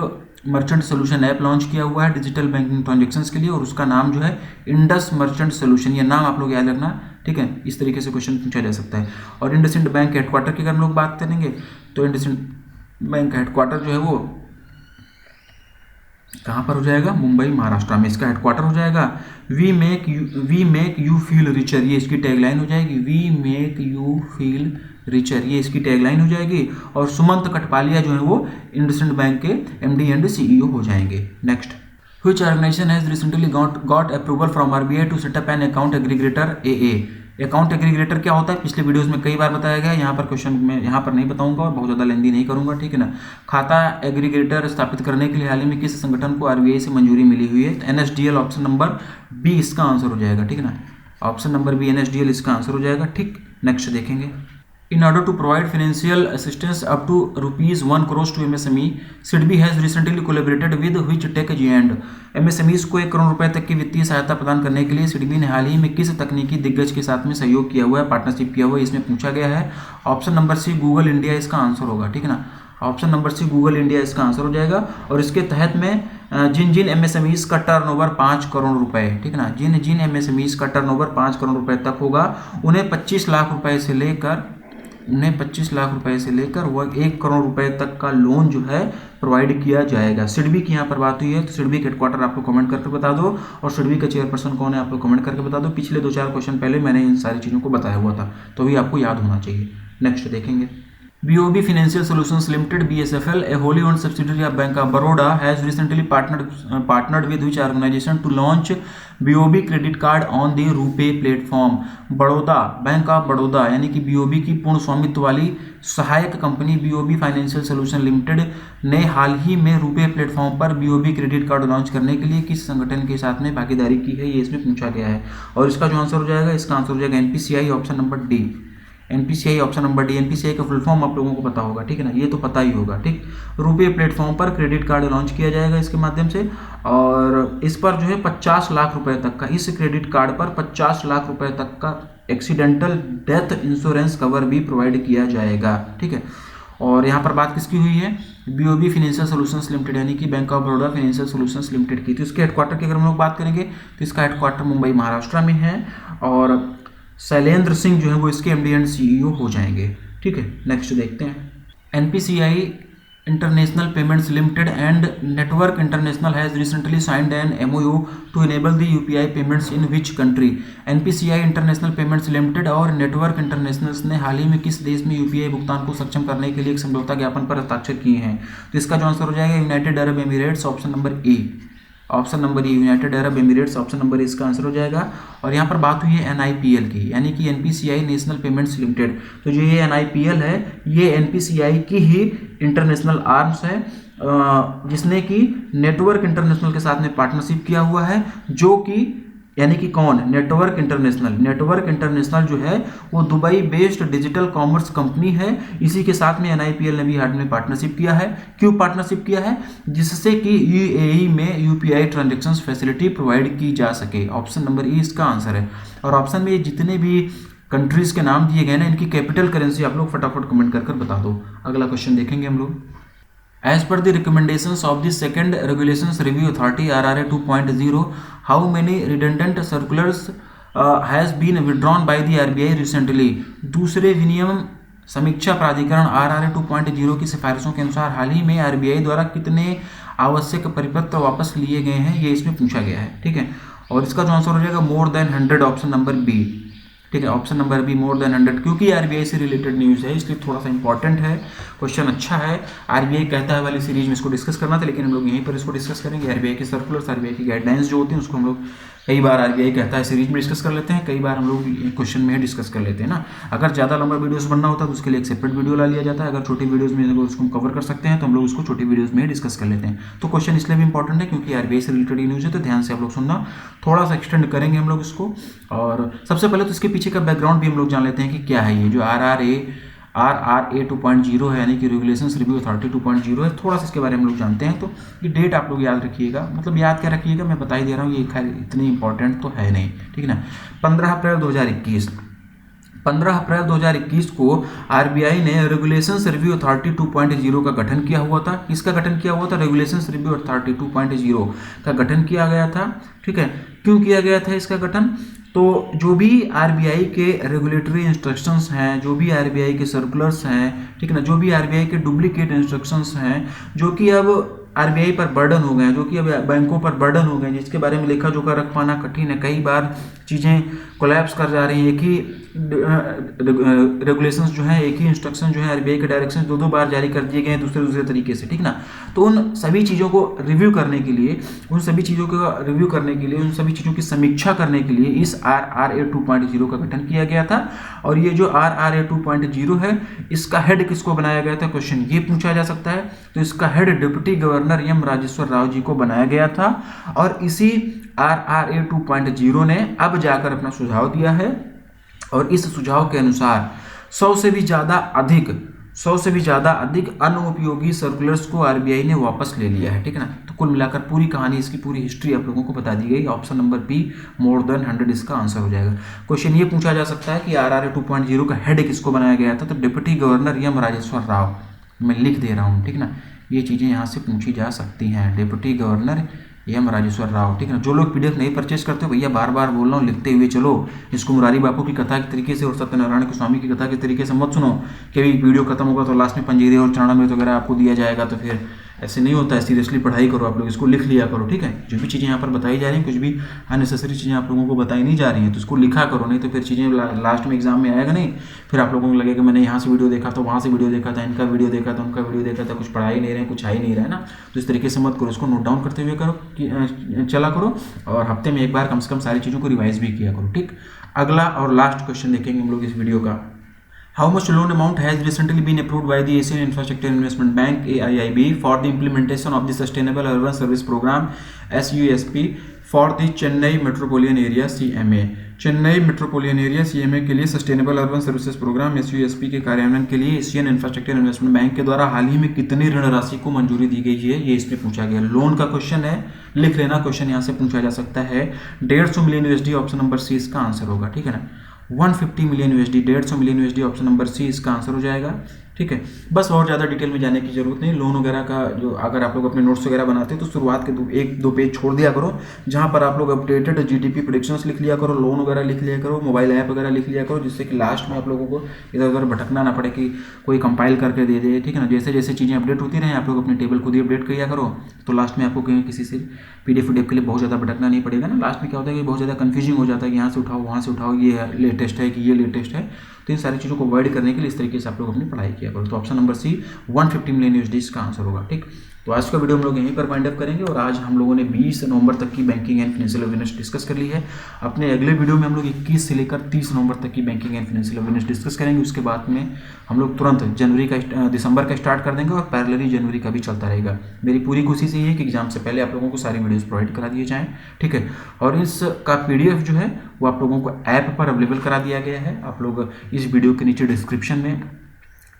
मर्चेंट सोल्यूशन ऐप लॉन्च किया हुआ है डिजिटल बैंकिंग ट्रांजैक्शंस के लिए, और उसका नाम जो है इंडस मर्चेंट सोल्यूशन, ये नाम आप लोग याद रखना, ठीक है। इस तरीके से क्वेश्चन पूछा जा सकता है। और इंडसइंड बैंक के हेडक्वार्टर की अगर हम लोग बात करेंगे, तो इंडसइंड बैंक का हेडक्वार्टर जो है वो कहाँ पर हो जाएगा, मुंबई महाराष्ट्र में इसका हेडक्वार्टर हो जाएगा। We make you feel richer, ये इसकी टैगलाइन हो जाएगी। We make you feel richer, ये इसकी टैगलाइन हो जाएगी। और सुमंत कटपालिया जो है वो इंडसइंड बैंक के एमडी एंड सीईओ हो जाएंगे। Next, which organisation has recently got approval from RBI to set up an account aggregator AA। Account aggregator क्या होता है, पिछले वीडियोस में कई बार बताया गया है, यहाँ पर क्वेश्चन में यहाँ पर नहीं बताऊंगा और बहुत ज़्यादा लेंदी नहीं करूंगा, ठीक है ना। खाता एग्रीगेटर स्थापित करने के लिए हाल ही में किस संगठन को आरबीआई से मंजूरी मिली हुई है, एनएसडीएल, ऑप्शन नंबर बी इसका आंसर हो जाएगा, ठीक है ना। ऑप्शन नंबर बी एनएसडीएल इसका आंसर हो जाएगा, ठीक। नेक्स्ट देखेंगे, in order to provide financial assistance up to ₹1 crore to MSME, SIDBI has recently collaborated with which tech giant। MSMEs को 1 करोड़ रुपए तक की वित्तीय सहायता प्रदान करने के लिए सिडबी ने हाल ही में किस तकनीकी दिग्गज के साथ में सहयोग किया हुआ है, पार्टनरशिप किया हुआ है, इसमें पूछा गया है। Option number C Google India इसका आंसर होगा, ठीक है ना। Option number C Google India इसका आंसर हो जाएगा। और इसके तहत में जिन एमएसएमईज का टर्नओवर 5 करोड़ रुपए, ठीक है ना, जिन एमएसएमईज का टर्नओवर 5 करोड़ रुपए तक होगा, उन्हें 25 लाख रुपए से लेकर वह 1 करोड़ रुपए तक का लोन जो है प्रोवाइड किया जाएगा। सिडबी की यहाँ पर बात हुई है, तो सिडबी के हेडक्वार्टर आपको कमेंट करके बता दो, और सिडबी का चेयरपर्सन कौन है आपको कमेंट करके बता दो। पिछले 2-4 क्वेश्चन पहले मैंने इन सारी चीज़ों को बताया हुआ था, तो भी आपको याद होना चाहिए। नेक्स्ट देखेंगे, BOB Financial Solutions Limited (BSFL), a wholly owned subsidiary of Bank of Baroda, has recently partnered with which organization to launch BOB credit card on the RuPay platform। Baroda, bank of Baroda यानी कि BOB की पूर्ण स्वामित्व वाली सहायक company BOB Financial Solutions Limited ने हाल ही में RuPay प्लेटफॉर्म पर BOB क्रेडिट कार्ड लॉन्च करने के लिए किस संगठन के साथ में भागीदारी की है, ये इसमें पूछा गया है। और इसका जो आंसर हो जाएगा, इसका आंसर हो जाएगा NPCI, option number D. NPCI option number D. NPCI का फुल फॉर्म आप लोगों को पता होगा, ठीक है ना, ये तो पता ही होगा, ठीक। रुपे प्लेटफॉर्म पर क्रेडिट कार्ड लॉन्च किया जाएगा इसके माध्यम से, और इस पर जो है 50 लाख रुपए तक का, इस क्रेडिट कार्ड पर 50 लाख रुपए तक का एक्सीडेंटल डेथ इंश्योरेंस कवर भी प्रोवाइड किया जाएगा, ठीक है। और यहाँ पर बात किसकी हुई है, बीओबी फाइनेंशियल सॉल्यूशंस लिमिटेड यानी कि bank of Baroda financial solutions limited की। तो इसके हेडक्वार्टर की अगर हम लोग बात करेंगे तो इसका हेडक्वार्टर मुंबई महाराष्ट्र में है, और शैलेंद्र सिंह जो है वो इसके एमडी एंड सीईओ हो जाएंगे, ठीक है। नेक्स्ट देखते हैं, NPCI international payments limited and network international has recently signed an MOU to enable the UPI payments in which country. NPCI international payments limited और नेटवर्क इंटरनेशनल ने हाल ही में किस देश में यूपीआई भुगतान को सक्षम करने के लिए एक समझौता ज्ञापन पर हस्ताक्षर किए हैं। तो इसका जो आंसर हो जाएगा United Arab Emirates, option number ए। ऑप्शन नंबर ए United Arab Emirates, option number ए इसका आंसर हो जाएगा। और यहाँ पर बात हुई है एनआईपीएल की, यानी कि एनपीसीआई नेशनल पेमेंट्स लिमिटेड। तो जो ये एनआईपीएल है ये एनपीसीआई की ही इंटरनेशनल आर्म्स है, जिसने कि नेटवर्क इंटरनेशनल के साथ में पार्टनरशिप किया हुआ है, जो कि यानी कि कौन, नेटवर्क इंटरनेशनल जो है वो Dubai based digital commerce company है। इसी के साथ में एनआईपीएल ने भी हाल में पार्टनरशिप किया है। क्यों पार्टनरशिप किया है, जिससे कि यूएई में यूपीआई ट्रांजैक्शंस फैसिलिटी प्रोवाइड की जा सके। ऑप्शन नंबर ई इसका आंसर है। और ऑप्शन में जितने भी कंट्रीज के नाम दिए गए ना, इनकी कैपिटल करेंसी आप लोग फटाफट कमेंट कर बता दो। अगला क्वेश्चन देखेंगे हम लोग, As per the recommendations of the second Regulations Review Authority RRA 2.0, how many redundant circulars has been withdrawn by the RBI recently? दूसरे विनियम समीक्षा प्राधिकरण RRA 2.0 की सिफारिशों के अनुसार हाल ही में RBI द्वारा कितने आवश्यक परिपत्र वापस लिए गए हैं, ये इसमें पूछा गया है, ठीक है। और इसका जो आंसर हो जाएगा more than 100, option number B, ठीक है। Option number B more than 100, क्योंकि आरबीआई से रिलेटेड न्यूज़ है इसलिए थोड़ा सा इंपॉर्टेंट है, क्वेश्चन अच्छा है। आरबीआई कहता है वाली सीरीज में इसको डिस्कस करना था, लेकिन हम लोग यहीं पर इसको डिस्कस करेंगे। आरबीआई के सर्कुलर्स, आरबीआई की गाइडलाइंस जो होती हैं उसको हम लोग कई बार आरबीआई कहता है सीरीज में डिस्कस कर लेते हैं, कई बार हम लोग क्वेश्चन में डिस्कस कर लेते हैं ना। अगर ज़्यादा लंबा वीडियोस बनना होता है तो उसके लिए एक सेपरेट वीडियो ला लिया जाता है। अगर छोटी वीडियोस में उसको हम कवर कर सकते हैं तो हम लोग उसको छोटी वीडियोस में डिस्कस कर लेते हैं। तो क्वेश्चन इसलिए भी इंपॉर्टेंट है क्योंकि आरबीआई से रिलेटेड न्यूज़ है, तो ध्यान से आप लोग सुनना। थोड़ा सा एक्सटेंड करेंगे हम लोग इसको, और सबसे पहले तो इसके पीछे का बैकग्राउंड भी हम लोग जान लेते हैं कि क्या है ये जो RRA 2.0 है, यानी कि रेगुलेशंस रिव्यू अथॉरिटी 2.0 है। थोड़ा सा इसके बारे में हम लोग जानते हैं। तो ये डेट आप लोग याद रखिएगा, मतलब याद क्या रखिएगा, मैं बता ही दे रहा हूँ, ये खैर इतनी इंपॉर्टेंट तो है नहीं, ठीक है ना। 15 अप्रैल 2021 को आरबीआई ने रेगुलेशंस रिव्यू अथॉरिटी 2.0 का गठन किया हुआ था। किसका गठन किया हुआ था, रेगुलेशंस रिव्यू अथॉरिटी 2.0 का गठन किया गया था, ठीक है। क्यों किया गया था इसका गठन, तो जो भी आरबीआई के रेगुलेटरी इंस्ट्रक्शंस हैं, जो भी आरबीआई के सर्कुलर्स हैं, ठीक है ना, जो भी आरबीआई के डुप्लीकेट इंस्ट्रक्शंस हैं, जो कि अब आरबीआई पर बर्डन हो गए, जो कि अब बैंकों पर बर्डन हो गए, जिसके बारे में लेखा जोखा रख पाना कठिन है, कई बार चीज़ें कोलैप्स कर जा रही हैं। एक ही रेगुलेशंस जो हैं, एक ही इंस्ट्रक्शन जो है आरबीआई के डायरेक्शन दो बार जारी कर दिए गए हैं दूसरे तरीके से, ठीक ना। तो उन सभी चीज़ों को रिव्यू करने के लिए, उन सभी चीज़ों की समीक्षा करने के लिए इस RRA 2.0 का गठन किया गया था। और ये जो RRA 2.0 है, इसका हेड किसको बनाया गया था, क्वेश्चन ये पूछा जा सकता है। तो इसका head deputy governor M Rajeshwar Rao ji को बनाया गया था, और इसी RRA 2.0 ने अब जाकर अपना सुझाव दिया है, और इस सुझाव के अनुसार 100 से भी ज़्यादा अधिक अनुपयोगी सर्कुलर्स को आरबीआई ने वापस ले लिया है, ठीक है ना। तो कुल मिलाकर पूरी कहानी, इसकी पूरी हिस्ट्री आप लोगों को बता दी गई। Option number B more than 100 इसका आंसर हो जाएगा। क्वेश्चन ये पूछा जा सकता है कि RRA 2.0 का हेड किसको बनाया गया था, तो deputy governor M Rajeshwar Rao, मैं लिख दे रहा हूँ, ठीक ना। ये चीज़ें यहाँ से पूछी जा सकती हैं, deputy governor M Rajeshwar Rao, ठीक है ना। जो लोग पीडीएफ नहीं परचेज करते हो भैया, बार बार बोल रहा हूँ, लिखते हुए चलो। इसको मुरारी बापू की कथा के तरीके से और सत्यनारायण गोस्वामी की कथा के तरीके से मत सुनो कि वीडियो खत्म होगा तो लास्ट में पंजीरी और चरणामृत वगैरह आपको दिया जाएगा, तो फिर ऐसे नहीं होता है। सीरियसली पढ़ाई करो आप लोग, इसको लिख लिया करो, ठीक है। जो भी चीज़ें यहाँ पर बताई जा रही हैं, कुछ भी अननेसेसरी चीज़ें आप लोगों को बताई नहीं जा रही हैं, तो इसको लिखा करो, नहीं तो फिर चीज़ें लास्ट में एग्जाम में आएगा नहीं, फिर आप लोगों को लगेगा मैंने यहाँ से वीडियो देखा था, वहाँ से वीडियो देखा था, इनका वीडियो देखा था, उनका वीडियो देखा था, कुछ पढ़ा ही नहीं रहे, कुछ आ ही नहीं रहा है ना। तो इस तरीके से मत करो, इसको नोट डाउन करते हुए करो, चला करो, और हफ्ते में एक बार कम से कम सारी चीज़ों को रिवाइज भी किया करो, ठीक। अगला और लास्ट क्वेश्चन देखेंगे हम लोग इस वीडियो का। How much loan amount has recently been approved by the Asian Infrastructure Investment Bank (AIIB) for the implementation of the Sustainable Urban Service Program (SUSP) for the Chennai metropolitan area CMA। Chennai metropolitan area CMA के लिए sustainable urban services program SUSP के कार्यान्वयन के लिए Asian infrastructure investment bank के द्वारा हाल ही में कितनी ऋण राशि को मंजूरी दी गई है, ये इसमें पूछा गया। लोन का क्वेश्चन है, लिख लेना, क्वेश्चन यहाँ से पूछा जा सकता है। 150 million USD option number C इसका आंसर होगा, ठीक है ना। 150 million USD, 150 million USD option number C इसका आंसर हो जाएगा, ठीक है। बस और ज़्यादा डिटेल में जाने की जरूरत नहीं। लोन वगैरह का जो अगर आप लोग अपने नोट्स वगैरह बनाते हैं तो शुरुआत के 1-2 पेज छोड़ दिया करो, जहाँ पर आप लोग अपडेटेड GDP प्रेडिक्शंस लिख लिया करो, लोन वगैरह लिख लिया करो, मोबाइल ऐप वगैरह लिख लिया करो, जिससे कि लास्ट में आप लोगों को इधर उधर भटकना ना पड़े कि कोई कंपाइल करके दे दे, ठीक है ना। जैसे जैसे चीज़ें अपडेट होती रहें आप लोग अपनी टेबल खुद ही अपडेट किया करो, तो लास्ट में आपको कहीं किसी से PDF के लिए बहुत ज़्यादा भटकना नहीं पड़ेगा ना। लास्ट में क्या होता है कि बहुत ज़्यादा कन्फ्यूजिंग हो जाता है कि यहाँ से उठाओ वहाँ से उठाओ, ये लेटेस्ट है कि ये लेटेस्ट है। तो इन सारी चीज़ों को अवॉइड करने के लिए इस तरीके से आप लोग अपनी पढ़ाई किया करो। तो option number C 150 million USD इसका आंसर होगा, ठीक। तो आज का वीडियो हम लोग यहीं पर वाइंड अप करेंगे और आज हम लोगों ने 20 नवंबर तक की banking and financial awareness discuss कर ली है। अपने अगले वीडियो में हम लोग 21 से लेकर 30 नवंबर तक की banking and financial awareness discuss करेंगे। उसके बाद में हम लोग तुरंत दिसंबर का स्टार्ट कर देंगे और पैरेलली जनवरी का भी चलता रहेगा। मेरी पूरी कोशिश ये है कि एग्जाम से पहले आप लोगों को सारी वीडियोस प्रोवाइड करा दिए जाएँ, ठीक है। और इसका PDF जो है वो आप लोगों को ऐप पर अवेलेबल करा दिया गया है। आप लोग इस वीडियो के नीचे डिस्क्रिप्शन में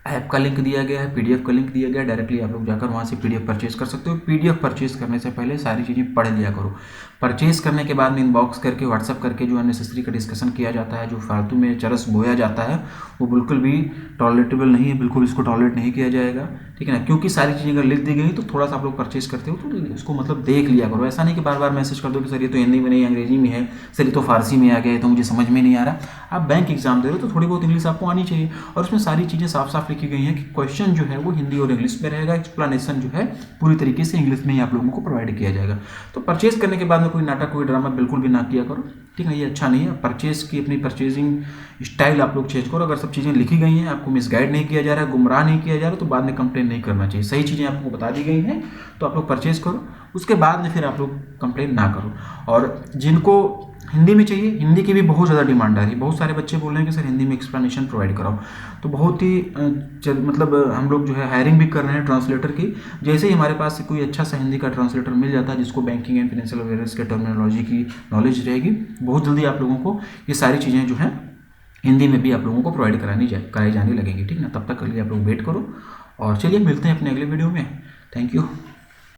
ऐप का लिंक दिया गया है, PDF का लिंक दिया गया है, डायरेक्टली आप लोग जाकर वहाँ से PDF परचेज कर सकते हो। PDF परचेज करने से पहले सारी चीज़ें पढ़ लिया करो। परचेज करने के बाद में इनबॉक्स करके व्हाट्सअप करके जो अननेसेसरी का डिस्कशन किया जाता है, जो फालतू में चरस बोया जाता है, वो बिल्कुल भी टॉलरेटेबल नहीं है, बिल्कुल इसको टॉलरेट नहीं किया जाएगा, ठीक है ना। क्योंकि सारी चीज़ें अगर लिख दी गई तो थोड़ा सा आप लोग परचेज करते हो तो उसको मतलब देख लिया करो। ऐसा नहीं कि बार बार मैसेज कर दो कि सर ये तो हिंदी में नहीं अंग्रेजी में है, सर ये तो फारसी में आ गया है तो मुझे समझ में नहीं आ रहा। आप बैंक एग्जाम दे रहे हो तो थोड़ी बहुत इंग्लिश आपको आनी चाहिए और उसमें सारी चीज़ें साफ साफ लिखी गई हैं कि क्वेश्चन जो है वो हिंदी और इंग्लिश में रहेगा, एक्सप्लेनेशन जो है पूरी तरीके से इंग्लिश में ही आप लोगों को प्रोवाइड किया जाएगा। तो परचेज करने के बाद में कोई नाटक कोई ड्रामा बिल्कुल भी ना किया करो, ठीक है। ये अच्छा नहीं है। परचेज की अपनी परचेजिंग स्टाइल आप लोग चेंज करो। अगर सब चीज़ें लिखी गई हैं, आपको मिसगाइड नहीं किया जा रहा है, गुमराह नहीं किया जा रहा है, तो बाद में कंप्लेन नहीं करना चाहिए। सही चीज़ें आपको बता दी गई हैं तो आप लोग परचेज करो, उसके बाद में फिर आप लोग कंप्लेन ना करो। और जिनको हिंदी में चाहिए, हिंदी की भी बहुत ज़्यादा डिमांड आ रही है। बहुत सारे बच्चे बोल रहे हैं कि सर हिंदी में एक्सप्लेनेशन प्रोवाइड कराओ, तो बहुत ही मतलब हम लोग जो है हायरिंग भी कर रहे हैं ट्रांसलेटर की। जैसे ही हमारे पास कोई अच्छा सा हिंदी का ट्रांसलेटर मिल जाता है जिसको बैंकिंग एंड फाइनेंशियल अवेयरनेस के टर्मिनोलॉजी की नॉलेज रहेगी, बहुत जल्दी आप लोगों को ये सारी चीज़ें जो हैं हिंदी में भी आप लोगों को प्रोवाइड कराई जाने लगेंगी, ठीक ना। तब तक के लिए आप लोग वेट करो और चलिए मिलते हैं अपने अगले वीडियो में। Thank you.